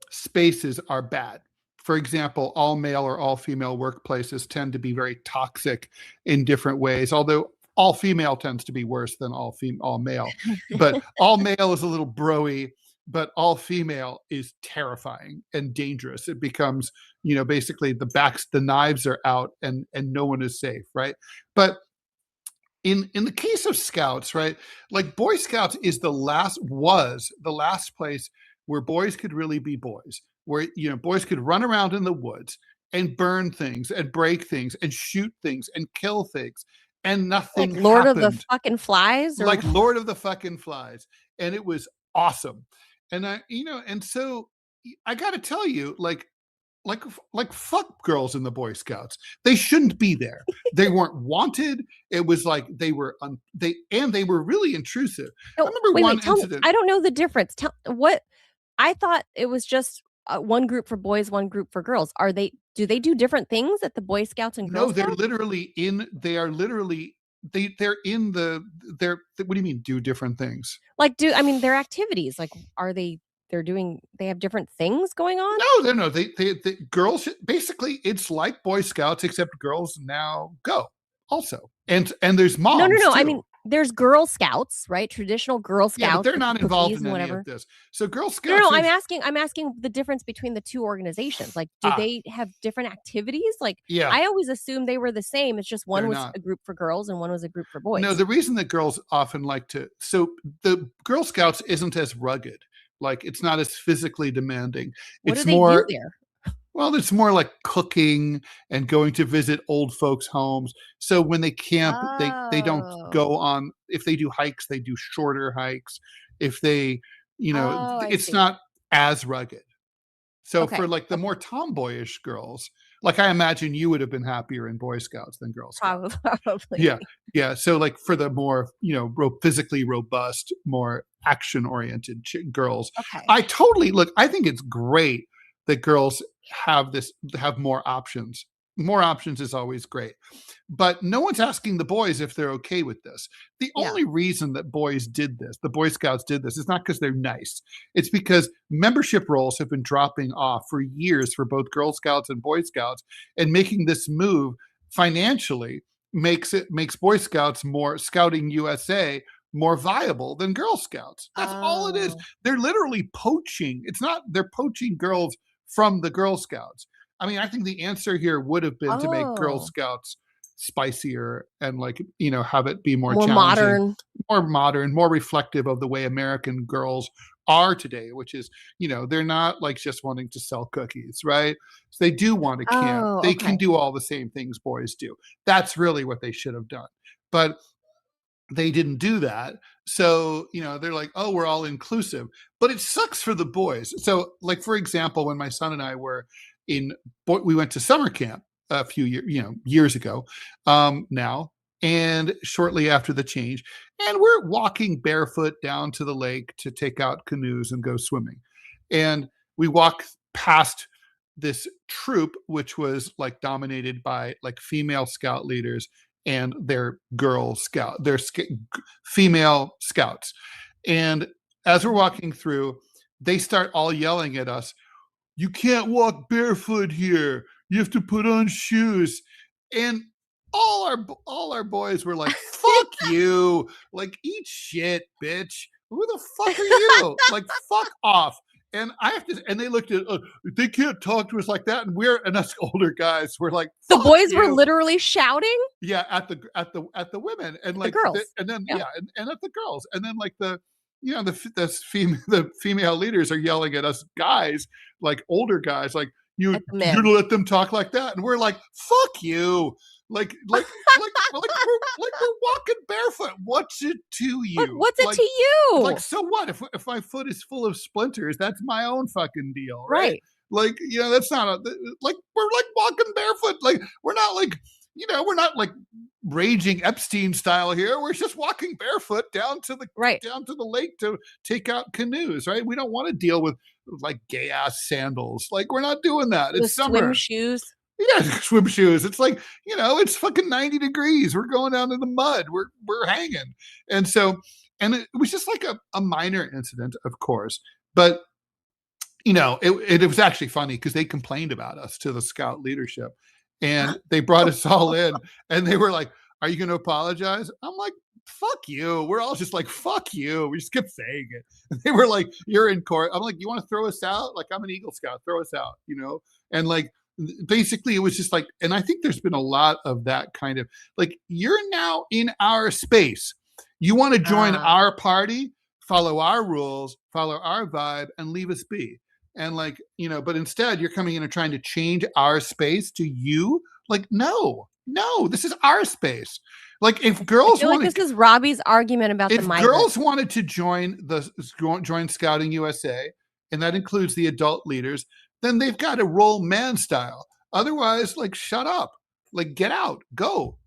spaces are bad. For example, all male or all female workplaces tend to be very toxic in different ways, although all female tends to be worse than all male. But all male is a little broy, but all female is terrifying and dangerous. It becomes, basically the knives are out and no one is safe, right? But in the case of Scouts, right, like Boy Scouts was the last place where boys could really be boys, where boys could run around in the woods and burn things and break things and shoot things and kill things, and nothing like Lord happened. of the fucking Flies, like Lord of the fucking Flies, and it was awesome. And and so I got to tell you, like fuck girls in the Boy Scouts. They shouldn't be there. They weren't wanted. It was like they were really intrusive. No, I remember wait, one tell me, incident. I don't know the difference. I thought it was just one group for boys, one group for girls. Do they do different things at the Boy Scouts and Girl No, Scouts? they're what do you mean do different things? Like, their activities, like, they have different things going on? No, they girls, basically it's like Boy Scouts, except girls now go also, and there's moms. No. Too. I mean, there's Girl Scouts, right? Traditional Girl Scouts. Yeah, but they're with not the involved cookies in and any whatever. of this. So Girl Scouts. No, I'm asking the difference between the two organizations. Like, do they have different activities? Like, Yeah. I always assumed they were the same. It's just one They're was not. a group for girls and one was a group for boys. No, the reason that girls often like to, so the Girl Scouts isn't as rugged. Like, it's not as physically demanding. What It's do they more do there? Well, it's more like cooking and going to visit old folks' homes. So when they camp, they don't go on. If they do hikes, they do shorter hikes. If they, it's not as rugged. So for like the more tomboyish girls, like I imagine you would have been happier in Boy Scouts than Girl Scouts. Probably. Yeah. So like for the more, physically robust, more action-oriented girls, I think it's great that girls have more options. More options is always great. But no one's asking the boys if they're okay with this. The only reason that the Boy Scouts did this, is not because they're nice. It's because membership rolls have been dropping off for years for both Girl Scouts and Boy Scouts, and making this move financially makes Boy Scouts Scouting USA more viable than Girl Scouts. That's all it is. They're literally poaching. They're poaching girls from the Girl Scouts. I mean, I think the answer here would have been to make Girl Scouts spicier and have it be more challenging, more modern, more reflective of the way American girls are today, which is, they're not like just wanting to sell cookies, right? So they do want to camp. They can do all the same things boys do. That's really what they should have done. But they didn't do that. So, they're like, oh, we're all inclusive, but it sucks for the boys. So like, for example, when my son and I were we went to summer camp a few years ago now, and shortly after the change, and we're walking barefoot down to the lake to take out canoes and go swimming. And we walk past this troop, which was like dominated by like female scout leaders and their female scouts. And as we're walking through, they start all yelling at us, "You can't walk barefoot here. You have to put on shoes." And all our boys were like, "Fuck you. Like, eat shit, bitch. Who the fuck are you? Like, fuck off." And they looked at, they can't talk to us like that. And us older guys were like, the boys were literally shouting. Yeah, at the women and like the girls, and then and at the girls, and then like the female leaders are yelling at us guys, like older guys, like you're gonna let them talk like that, and we're like, fuck you. Like we're walking barefoot. What's it to you? What's it to you? Like, so what? If my foot is full of splinters, that's my own fucking deal, right? Like, that's not like, we're like walking barefoot. Like, we're not like, we're not like raging Epstein style here. We're just walking barefoot down to the lake to take out canoes, right? We don't want to deal with like gay ass sandals. Like, we're not doing that. It's summer. Swim shoes. Yeah, swim shoes. It's like, it's fucking 90 degrees. We're going down in the mud. We're hanging. And it was just like a minor incident, of course. But, it was actually funny because they complained about us to the scout leadership. And they brought us all in and they were like, "Are you going to apologize?" I'm like, "Fuck you." We're all just like, "Fuck you." We just kept saying it. And they were like, "You're in court." I'm like, "You want to throw us out?" Like, I'm an Eagle Scout. Throw us out, And like, basically it was just like, and I think there's been a lot of that kind of like, you're now in our space. You want to join our party, follow our rules, follow our vibe, and leave us be. And like, but instead you're coming in and trying to change our space to you. Like, no, this is our space. Like, if girls this is Robbie's argument about if girls wanted to join Scouting USA, and that includes the adult leaders, then they've got to roll man style. Otherwise, like, shut up, like, get out, go.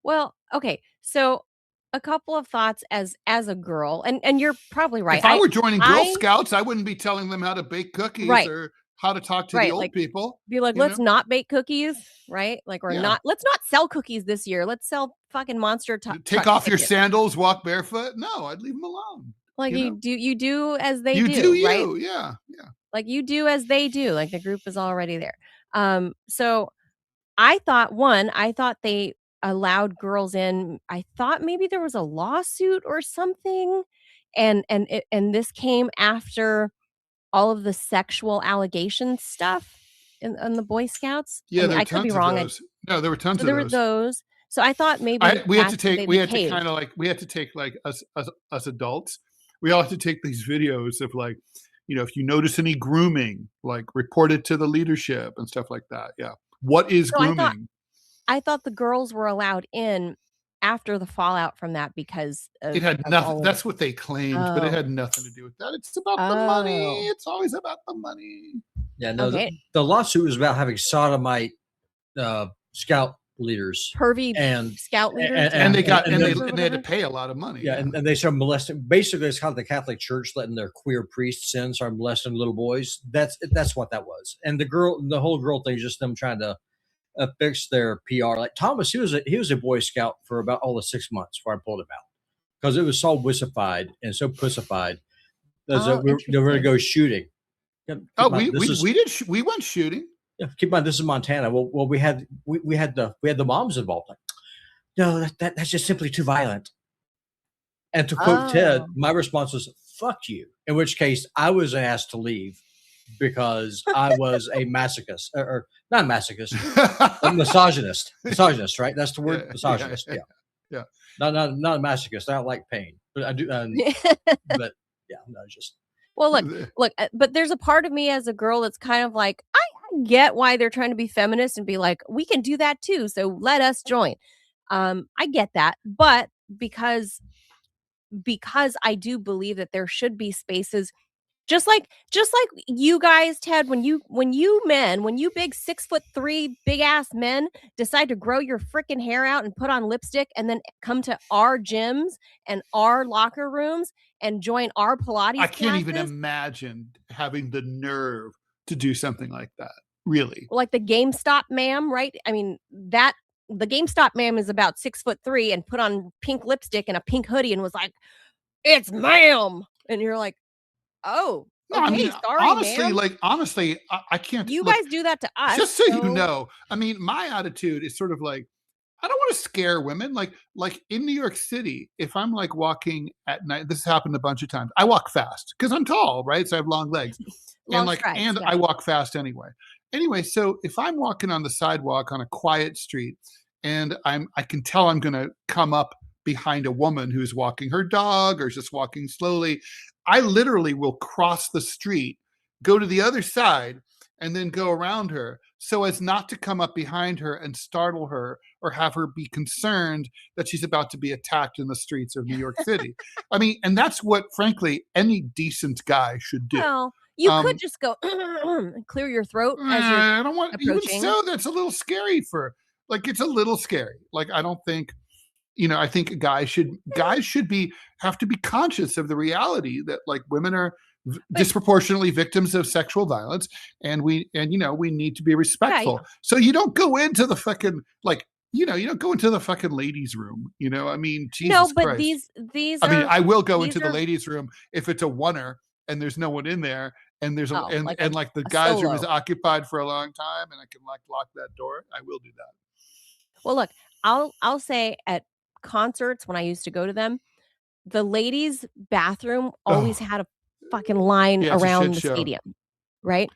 Well, okay. So a couple of thoughts as a girl, and you're probably right. If I were joining Girl Scouts, I wouldn't be telling them how to bake cookies or how to talk to the old people. Be like, let's not bake cookies, right? Like, let's not sell cookies this year. Let's sell fucking monster take off your sandals, walk barefoot. No, I'd leave them alone. Like, you do as they do. You do, right? Yeah. Like, you do as they do. Like, the group is already there. So I thought they allowed girls in. I thought maybe there was a lawsuit or something, and this came after all of the sexual allegation stuff in the Boy Scouts. I Yeah, mean, there were I could be tons of wrong. those. No, there were tons So of there were those. those. So I thought maybe We had to after take they we had to behaved. kind of like we had to take like us adults. We all had to take these videos of like, you know, if you notice any grooming, like report it to the leadership and stuff like that. Yeah. What is So grooming? I thought the girls were allowed in after the fallout from that because It had of nothing. all of That's what they claimed, but it Oh. had nothing to do with that. It's about the money. It's always about the money. Yeah, no, Okay. the lawsuit was about having sodomite scout leaders, Pervy and scout leaders. And they got and and then- they had to pay a lot of money. yeah, and they started molesting. Basically, it's kind of the Catholic Church letting their queer priests in, start molesting little boys. That's what that was. And the whole girl thing is just them trying to fix their PR. Like Thomas, he was a Boy Scout for about all of 6 months before I pulled him out because it was so wussified and so pussified. We were going to go shooting. Oh, we went shooting. Yeah, keep in mind this is Montana. Well, we had the moms involved. Like, no, that's just simply too violent. And to quote Ted, my response was "fuck you." In which case, I was asked to leave because I was a masochist, or not masochist, a misogynist. Misogynist, right? That's the word, misogynist. Yeah. Not a masochist. I don't like pain, but I do. But yeah, no, just. Well, look, but there's a part of me as a girl that's kind of like, I get why they're trying to be feminist and be like, we can do that too, so let us join. I get that, but because I do believe that there should be spaces, just like you guys, Ted, when you big 6'3" big ass men decide to grow your freaking hair out and put on lipstick and then come to our gyms and our locker rooms and join our Pilates I can't classes. even imagine having the nerve to do something like that. Really? Like the GameStop ma'am, right? I mean, the GameStop ma'am is about 6'3" and put on pink lipstick and a pink hoodie and was like, "It's ma'am," and you're like, "Oh, no, okay, I mean, sorry, honestly, I can't. You guys do that to us, just so you know. I mean, my attitude is sort of like, I don't want to scare women. Like in New York City, if I'm like walking at night, this has happened a bunch of times. I walk fast because I'm tall, right? So I have long legs, I walk fast anyway. Anyway, so if I'm walking on the sidewalk on a quiet street, and I can tell I'm going to come up behind a woman who's walking her dog or just walking slowly, I literally will cross the street, go to the other side, and then go around her so as not to come up behind her and startle her or have her be concerned that she's about to be attacked in the streets of New York City. I mean, and that's what, frankly, any decent guy should do. Well, you could just go and clear your throat as you're I don't want, approaching. even so, that's a little scary it's a little scary. Like, I don't think, I think guys should have to be conscious of the reality that like women are disproportionately victims of sexual violence, and we need to be respectful. Yeah. So you don't go into the fucking you don't go into the fucking ladies' room. I mean, Jesus but Christ. these. I mean, I will go into the ladies' room if it's a oneer and there's no one in there, and there's the guys' room is occupied for a long time, and I can like lock that door. I will do that. Well, look, I'll say at concerts when I used to go to them, the ladies' bathroom always had a fucking line around the stadium, right?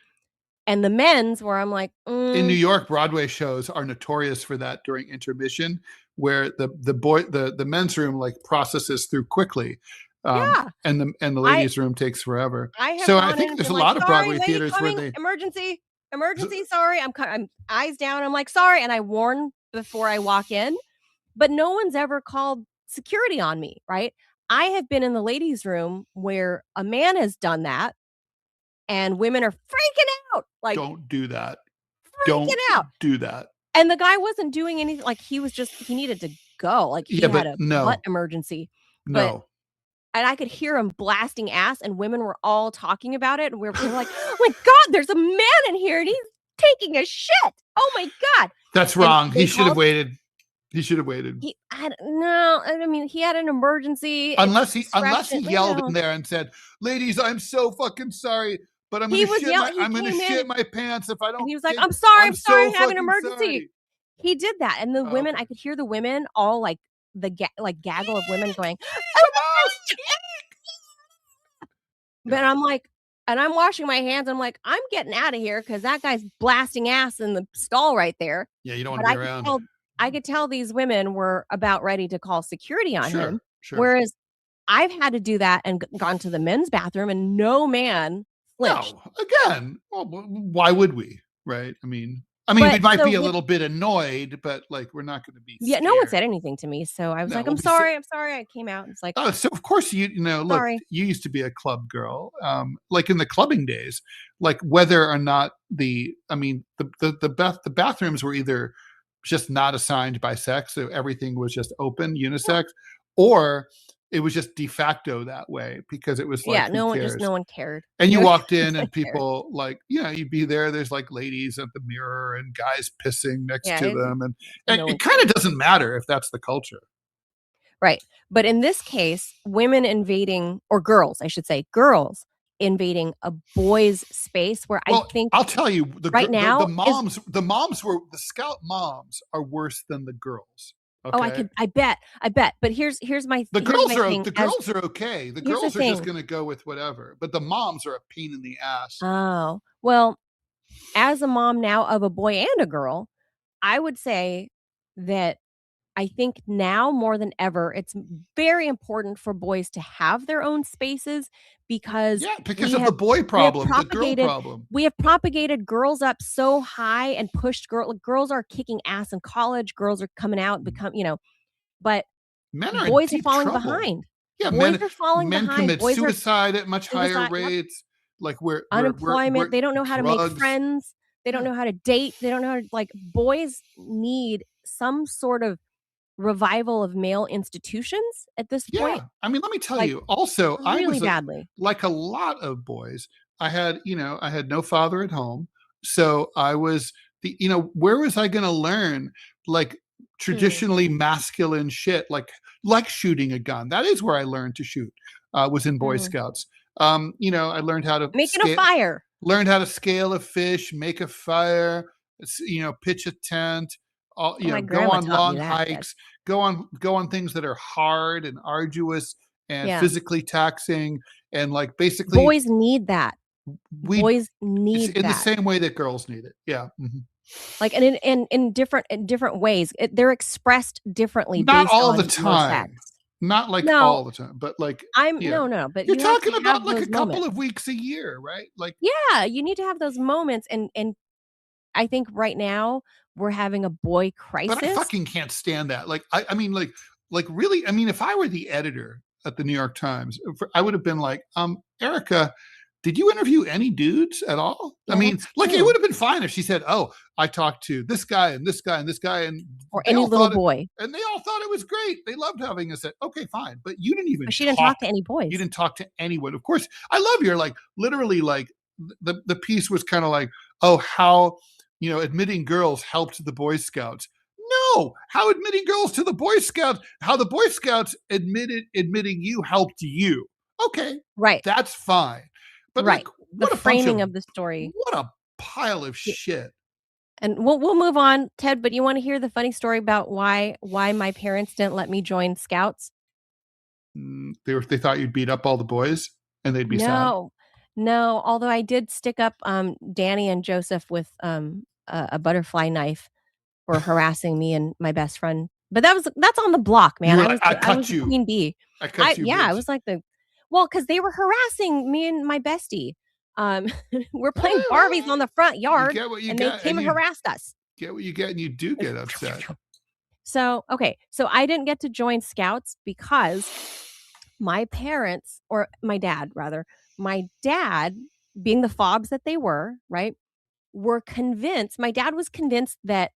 And the men's, where I'm like, in New York, Broadway shows are notorious for that during intermission, where the men's room like processes through quickly, and the ladies' room takes forever. I think there's a lot of Broadway theaters where they emergency, sorry, I'm eyes down. I'm like, sorry, and I warn before I walk in, but no one's ever called security on me, right? I have been in the ladies' room where a man has done that, and women are freaking out. Like, don't do that. Freaking out. Do that. And the guy wasn't doing anything. Like, he needed to go. Like, he had a butt emergency. And I could hear him blasting ass, and women were all talking about it. And we were like, oh my God, there's a man in here, and he's taking a shit. Oh my God. That's wrong. He should have waited. He should have waited. I mean, he had an emergency. Unless he yelled in there and said, "Ladies, I'm so fucking sorry, but I'm going to shit my pants if I don't." And he was like, "I'm sorry, I'm having an emergency." Sorry. He did that, and the Oh, women, okay. I could hear the women all like gaggle of women going, but I'm like, and I'm washing my hands. I'm like, I'm getting out of here because that guy's blasting ass in the stall right there. Yeah, you don't want But to be around. I could tell these women were about ready to call security on him. Sure. Whereas I've had to do that and gone to the men's bathroom, and no man flinched. No, again, well, why would we? Right? I mean, But we might so be a little bit annoyed, but like we're not going to be yeah, no one scared. said anything to me, so I was No, like, we'll I'm be sorry. I came out. It's like, Oh, so of course you know, look, sorry. you used to be a club girl. Like in the clubbing days, like whether or not the bathrooms were either just not assigned by sex, so everything was just open, unisex, or it was just de facto that way because it was like, Yeah, who cares? no one cared. And you No walked in one and people like, you'd be there. There's like ladies at the mirror and guys pissing next Yeah, to them. And no one it kind of doesn't matter if that's the culture. Right. But in this case, women invading, or girls, I should say, girls invading a boy's space where I think I'll tell you, right now the moms were, the scout moms are worse than the girls. Okay? Oh, I bet. But here's my the girls are thing. The girls are okay. The girls are just going to go with whatever. But the moms are a pain in the ass. Oh, well, as a mom now of a boy and a girl, I would say that I think now more than ever, it's very important for boys to have their own spaces because of the boy problem, the girl problem. We have propagated girls up so high and pushed girls are kicking ass in college. Girls are coming out, but men are boys in are falling trouble. behind. Yeah, boys are falling men behind. commit suicide at much higher rates. Like unemployment. They don't know how to make friends. They don't know how to date. They don't know how to, boys need some sort of revival of male institutions at this point. I mean, let me tell you also, really I was badly like a lot of boys. I had no father at home. So I was where was I going to learn like traditionally masculine shit, like shooting a gun? That is where I learned to shoot, was in Boy Scouts. I learned how to making a fire, learned how to scale a fish, make a fire, pitch a tent, go on long hikes, go on things that are hard and arduous and physically taxing, and like basically boys need that. Boys need in the same way that girls need it. Yeah. Mm-hmm. Like, and in different ways, they're expressed differently. Not based all on the time. Not like all the time, but like no. But you're talking about like a couple moments. of weeks a year, right? Like you need to have those moments, and I think right now we're having a boy crisis. But I fucking can't stand that. Like I mean, like really. I mean, if I were the editor at the New York Times, I would have been like, Erica, did you interview any dudes at all? Yeah, I mean, like it would have been fine if she said, "Oh, I talked to this guy and this guy and this guy," and or any little boy, and they all thought it was great. They loved having us. Okay, fine, but you didn't even. But she didn't talk to any boys. You didn't talk to anyone. Of course, I love your like literally like the piece was kind of like, oh, how admitting girls helped the Boy Scouts. No, how admitting girls to the Boy Scouts, how the Boy Scouts admitting you helped you. Okay, right, that's fine. But right, what the framing of the story. What a pile of shit. And we'll move on, Ted. But you want to hear the funny story about why my parents didn't let me join Scouts? They thought you'd beat up all the boys, and they'd be sad. No. Although I did stick up Danny and Joseph with a butterfly knife for harassing me and my best friend. But that's on the block, man. I was the queen bee. I cut you. Yeah, I was like because they were harassing me and my bestie. We're playing Barbies on the front yard, and they came and harassed us. Get what you get, and you do get upset. So I didn't get to join Scouts because my parents, or my dad rather, being the fobs that they were, right, were convinced. My dad was convinced that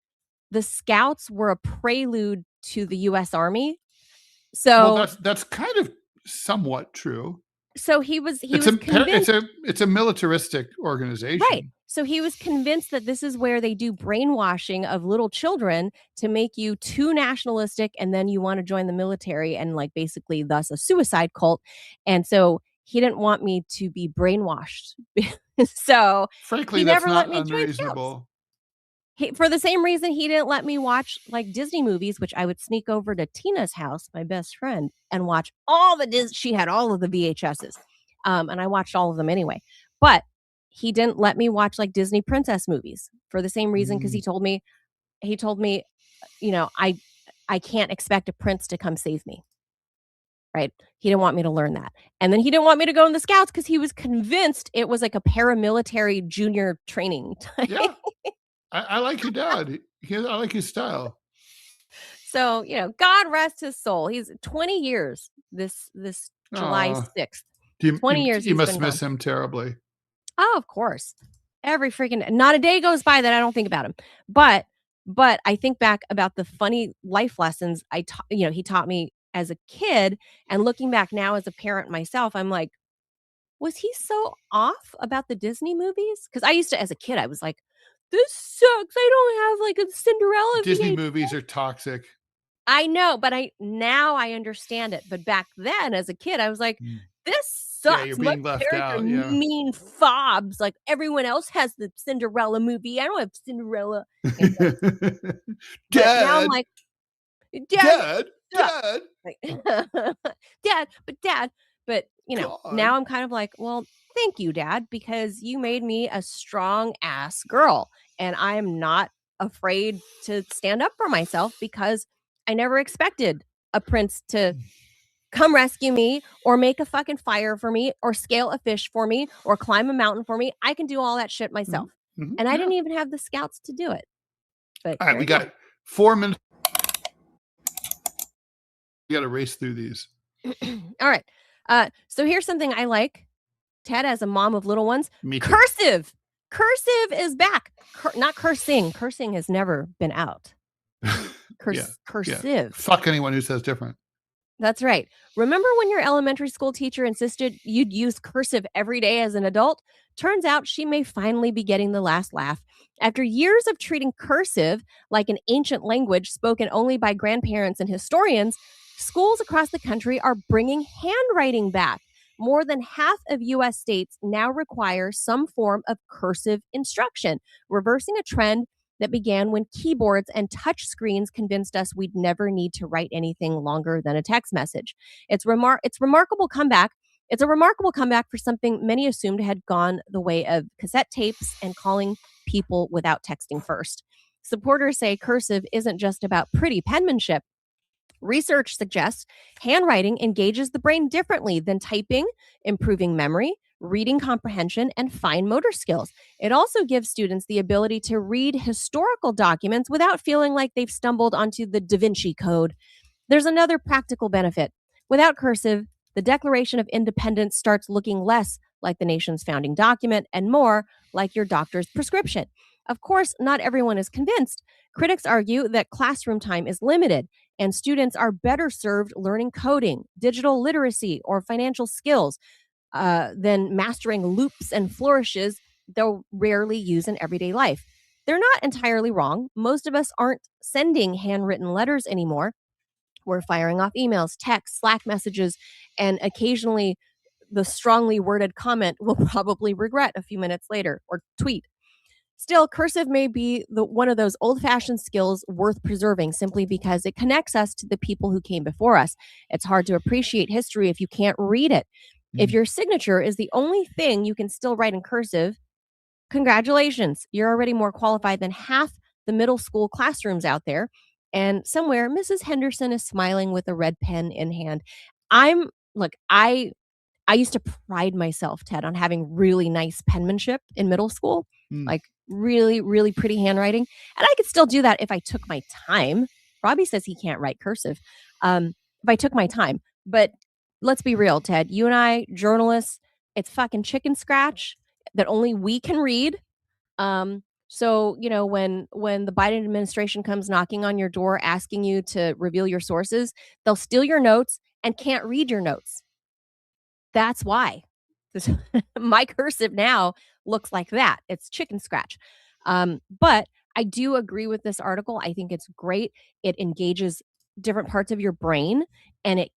the Scouts were a prelude to the U.S. Army. So that's kind of somewhat true. So he was convinced it's a militaristic organization. Right. So he was convinced that this is where they do brainwashing of little children to make you too nationalistic, and then you want to join the military, and like basically thus a suicide cult. And so he didn't want me to be brainwashed. So frankly, he that's never not let me join Scouts. For the same reason he didn't let me watch like Disney movies, which I would sneak over to Tina's house, my best friend, and watch all the she had all of the VHSs. And I watched all of them anyway. But he didn't let me watch like Disney princess movies for the same reason, because he told me, I can't expect a prince to come save me. Right? He didn't want me to learn that. And then he didn't want me to go in the scouts because he was convinced it was like a paramilitary junior training type. Yeah. I like your dad. I like his style. So, God rest his soul. He's 20 years this July 6th. 20 years. You must miss him terribly. Oh, of course. Every freaking, not a day goes by that I don't think about him. But I think back about the funny life lessons he taught me as a kid, and looking back now as a parent myself, I'm like, was he so off about the Disney movies? Because I used to, as a kid, I was like, this sucks. I don't have like a Cinderella. Disney movies are toxic. I know, but now I understand it. But back then, as a kid, I was like, this sucks. Yeah, you're being left out. Yeah. Mean fobs. Like everyone else has the Cinderella movie. I don't have Cinderella. Dad. Now I'm like, Dad. Dad. But now I'm kind of like, well, thank you, Dad, because you made me a strong ass girl, and I am not afraid to stand up for myself, because I never expected a prince to come rescue me or make a fucking fire for me or scale a fish for me or climb a mountain for me. I can do all that shit myself. Mm-hmm. And I didn't even have the scouts to do it. But all right, we got 4 minutes. We got to race through these. All right. So here's something I like, Ted, as a mom of little ones. Me too. Cursive. Cursive is back. Not cursing. Cursing has never been out. Cursive. Yeah. Fuck anyone who says different. That's right. Remember when your elementary school teacher insisted you'd use cursive every day as an adult? Turns out she may finally be getting the last laugh. After years of treating cursive like an ancient language spoken only by grandparents and historians, schools across the country are bringing handwriting back. More than half of U.S. states now require some form of cursive instruction, reversing a trend that began when keyboards and touch screens convinced us we'd never need to write anything longer than a text message. It's remarkable comeback. It's a remarkable comeback for something many assumed had gone the way of cassette tapes and calling people without texting first. Supporters say cursive isn't just about pretty penmanship. Research suggests handwriting engages the brain differently than typing, improving memory, reading comprehension, and fine motor skills. It also gives students the ability to read historical documents without feeling like they've stumbled onto the Da Vinci Code. There's another practical benefit. Without cursive, the Declaration of Independence starts looking less like the nation's founding document and more like your doctor's prescription. Of course, not everyone is convinced. Critics argue that classroom time is limited, and students are better served learning coding, digital literacy, or financial skills than mastering loops and flourishes they'll rarely use in everyday life. They're not entirely wrong. Most of us aren't sending handwritten letters anymore. We're firing off emails, texts, Slack messages, and occasionally the strongly worded comment we'll probably regret a few minutes later, or tweet. Still, cursive may be one of those old-fashioned skills worth preserving simply because it connects us to the people who came before us. It's hard to appreciate history if you can't read it. If your signature is the only thing you can still write in cursive, congratulations. You're already more qualified than half the middle school classrooms out there. And somewhere, Mrs. Henderson is smiling with a red pen in hand. I used to pride myself, Ted, on having really nice penmanship in middle school, like really, really pretty handwriting. And I could still do that if I took my time. Robbie says he can't write cursive if I took my time. But let's be real, Ted. You and I, journalists, it's fucking chicken scratch that only we can read. So, when the Biden administration comes knocking on your door asking you to reveal your sources, they'll steal your notes and can't read your notes. That's why my cursive now looks like that. It's chicken scratch. But I do agree with this article. I think it's great. It engages different parts of your brain, and it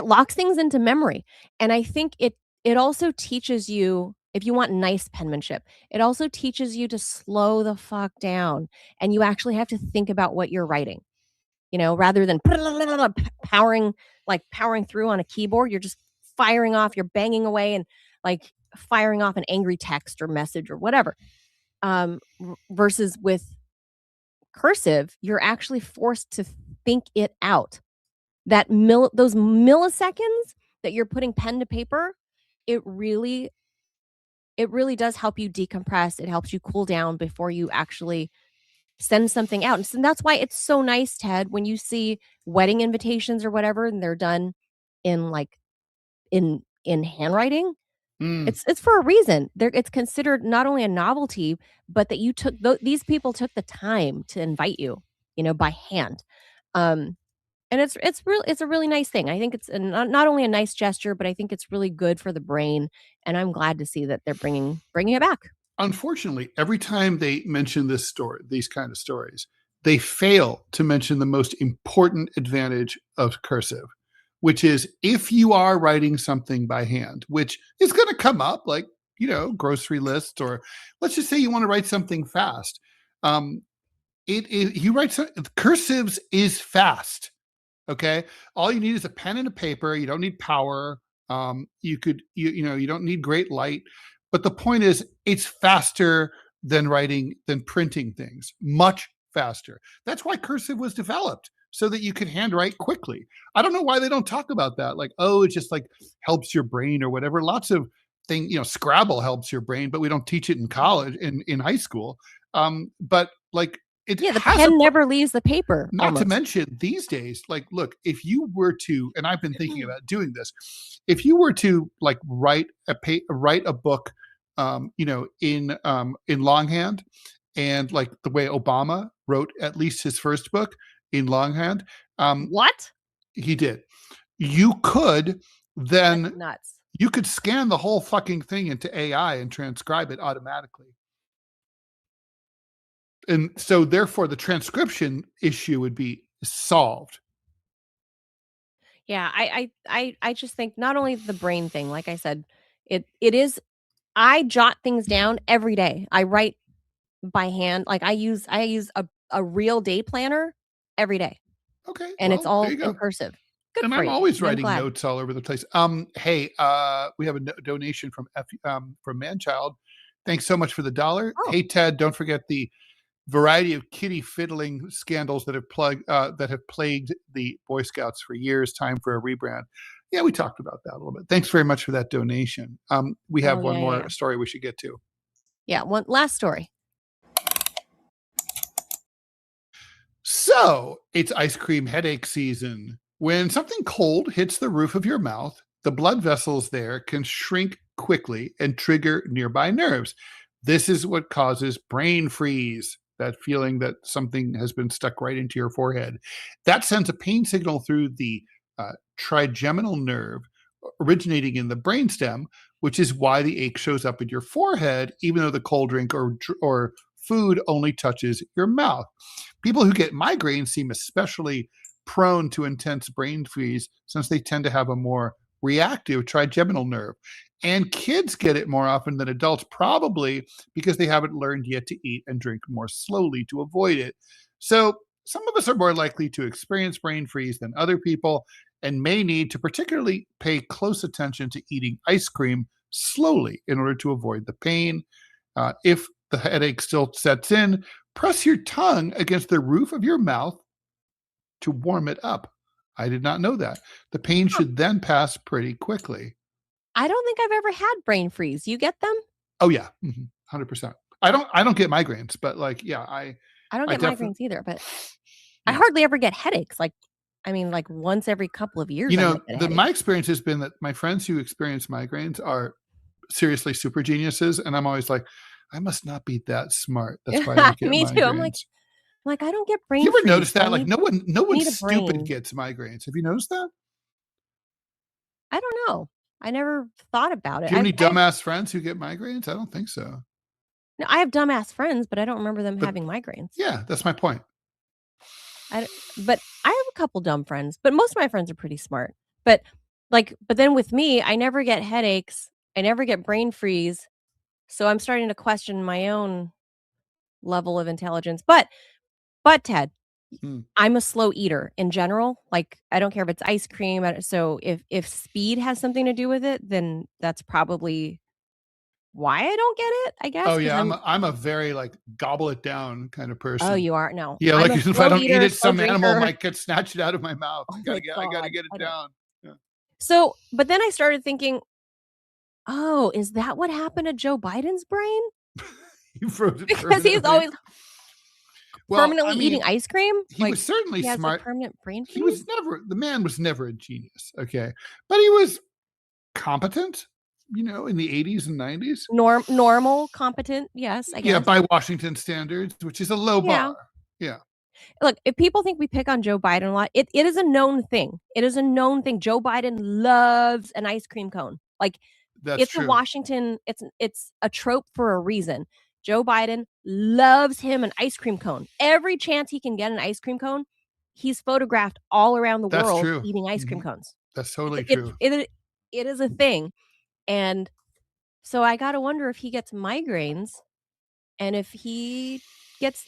locks things into memory. And I think it also teaches you if you want nice penmanship, it also teaches you to slow the fuck down, and you actually have to think about what you're writing. Rather than powering through on a keyboard, you're just firing off, you're banging away and like firing off an angry text or message or whatever. Versus with cursive, you're actually forced to think it out. Those milliseconds that you're putting pen to paper, it really does help you decompress. It helps you cool down before you actually send something out. And that's why it's so nice, Ted, when you see wedding invitations or whatever, and they're done in handwriting. It's for a reason. It's considered not only a novelty, but that these people took the time to invite you, by hand. And it's a really nice thing. I think it's not only a nice gesture, but I think it's really good for the brain. And I'm glad to see that they're bringing it back. Unfortunately, every time they mention this story, these kind of stories, they fail to mention the most important advantage of cursive, which is if you are writing something by hand, which is going to come up like, grocery lists, or let's just say you want to write something fast. Cursives is fast. Okay. All you need is a pen and a paper. You don't need power. You don't need great light, but the point is it's faster than printing things, much faster. That's why cursive was developed, so that you could handwrite quickly. I don't know why they don't talk about that. Like, it just like helps your brain or whatever. Lots of things, Scrabble helps your brain, but we don't teach it in college, in high school. But like, the pen never leaves the paper. Not to mention these days, like, look, if you were to, and I've been thinking about doing this, if you were to like write a book, in longhand, and like the way Obama wrote at least his first book in longhand. What? He did. You could then That's nuts. You could scan the whole fucking thing into AI and transcribe it automatically. And so therefore the transcription issue would be solved. Yeah, I just think not only the brain thing, like I said, it is, I jot things down every day. I write by hand. Like I use a real day planner every day. Okay. And it's all in cursive. Good and for I'm you. always writing notes all over the place. Hey, we have a donation from Manchild. Thanks so much for the $1. Oh. Hey, Ted, don't forget the variety of kitty fiddling scandals that have plagued the Boy Scouts for years. Time for a rebrand. Yeah, we talked about that a little bit. Thanks very much for that donation. We have one more story we should get to. Yeah, one last story. So it's ice cream headache season. When something cold hits the roof of your mouth, the blood vessels there can shrink quickly and trigger nearby nerves. This is what causes brain freeze, that feeling that something has been stuck right into your forehead. That sends a pain signal through the trigeminal nerve originating in the brainstem, which is why the ache shows up in your forehead, even though the cold drink or food only touches your mouth. People who get migraines seem especially prone to intense brain freeze, since they tend to have a more reactive trigeminal nerve. And kids get it more often than adults, probably because they haven't learned yet to eat and drink more slowly to avoid it. So some of us are more likely to experience brain freeze than other people, and may need to particularly pay close attention to eating ice cream slowly in order to avoid the pain. If the headache still sets in, press your tongue against the roof of your mouth to warm it up. I did not know that. The pain should then pass pretty quickly. I don't think I've ever had brain freeze. You get them? Oh yeah, 100%. I don't get migraines, but like, yeah, I don't get migraines either, but I hardly ever get headaches. Like once every couple of years. My experience has been that my friends who experience migraines are seriously super geniuses, and I'm always like, I must not be that smart. That's why I don't get Me migraines. too. I'm like, I don't get brain. You ever freeze, notice that? right? Like no one stupid gets migraines. Have you noticed that? I don't know. I never thought about it. Do you have any dumbass friends who get migraines? I don't think so. No, I have dumbass friends, but I don't remember them having migraines. Yeah, that's my point. But I have a couple dumb friends, but most of my friends are pretty smart. But then with me, I never get headaches. I never get brain freeze. So I'm starting to question my own level of intelligence. But Ted, I'm a slow eater in general. Like, I don't care if it's ice cream. So if speed has something to do with it, then that's probably why I don't get it, I guess. Oh yeah, I'm a very like gobble it down kind of person. Oh, you are? No. Yeah, I'm like a if I slow don't eater, eat it, slow some animal drinker. might get snatched out of my mouth. Oh I my gotta God, get it I know. down. Yeah. So, but then I started thinking, oh, is that what happened to Joe Biden's brain? You froze it Because he's permanently. always Well, permanently I mean, eating ice cream. he was certainly he has smart. a permanent brain He freeze. was the man was never a genius, okay, but he was competent, you know, in the 80s and 90s. Normal, competent, yes, I guess. Yeah, by Washington standards, which is a low bar. Yeah. Look, if people think we pick on Joe Biden a lot, it is a known thing. It is a known thing. Joe Biden loves an ice cream cone. Like, That's it's true. a Washington, it's a trope for a reason. Joe Biden loves him an ice cream cone. Every chance he can get an ice cream cone, he's photographed all around the That's world true. eating ice cream cones. That's totally It true. is a thing. And so I got to wonder if he gets migraines and if he gets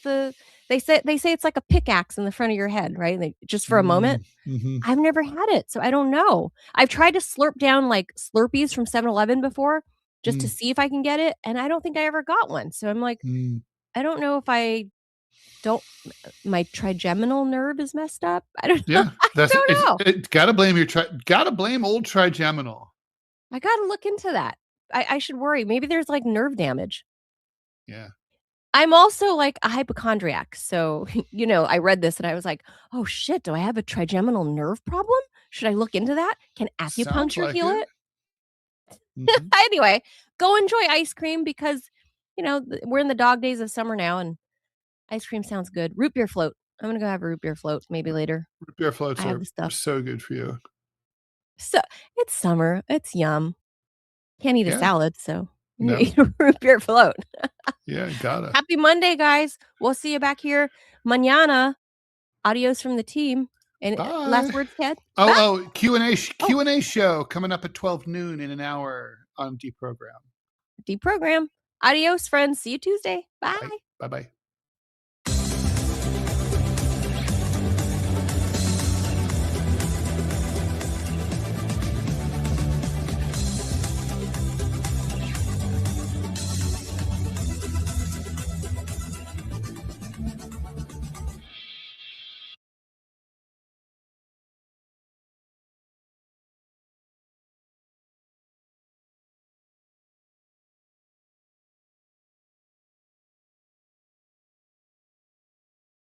they say it's like a pickaxe in the front of your head, right? Just for a moment. Mm-hmm. I've never had it, so I don't know. I've tried to slurp down like Slurpees from 7-Eleven before just to see if I can get it, and I don't think I ever got one. So I'm like, I don't know if my trigeminal nerve is messed up. I don't know. Yeah, I don't know. Gotta blame old trigeminal. I gotta look into that. I should worry. Maybe there's like nerve damage. Yeah. I'm also like a hypochondriac. So, I read this and I was like, oh shit, do I have a trigeminal nerve problem? Should I look into that? Can acupuncture heal it? Mm-hmm. Anyway, go enjoy ice cream because, we're in the dog days of summer now and ice cream sounds good. Root beer float. I'm going to go have a root beer float maybe later. Root beer floats are stuff. So good for you. So it's summer. It's yum. Can't eat a salad, so eat a root beer float. Yeah, gotta. Happy Monday, guys. We'll see you back here mañana. Adios from the team. And last words, Ted? Q&A show coming up at 12 noon in an hour on Deprogram. Deprogram. Adios, friends. See you Tuesday. Bye. Bye-bye.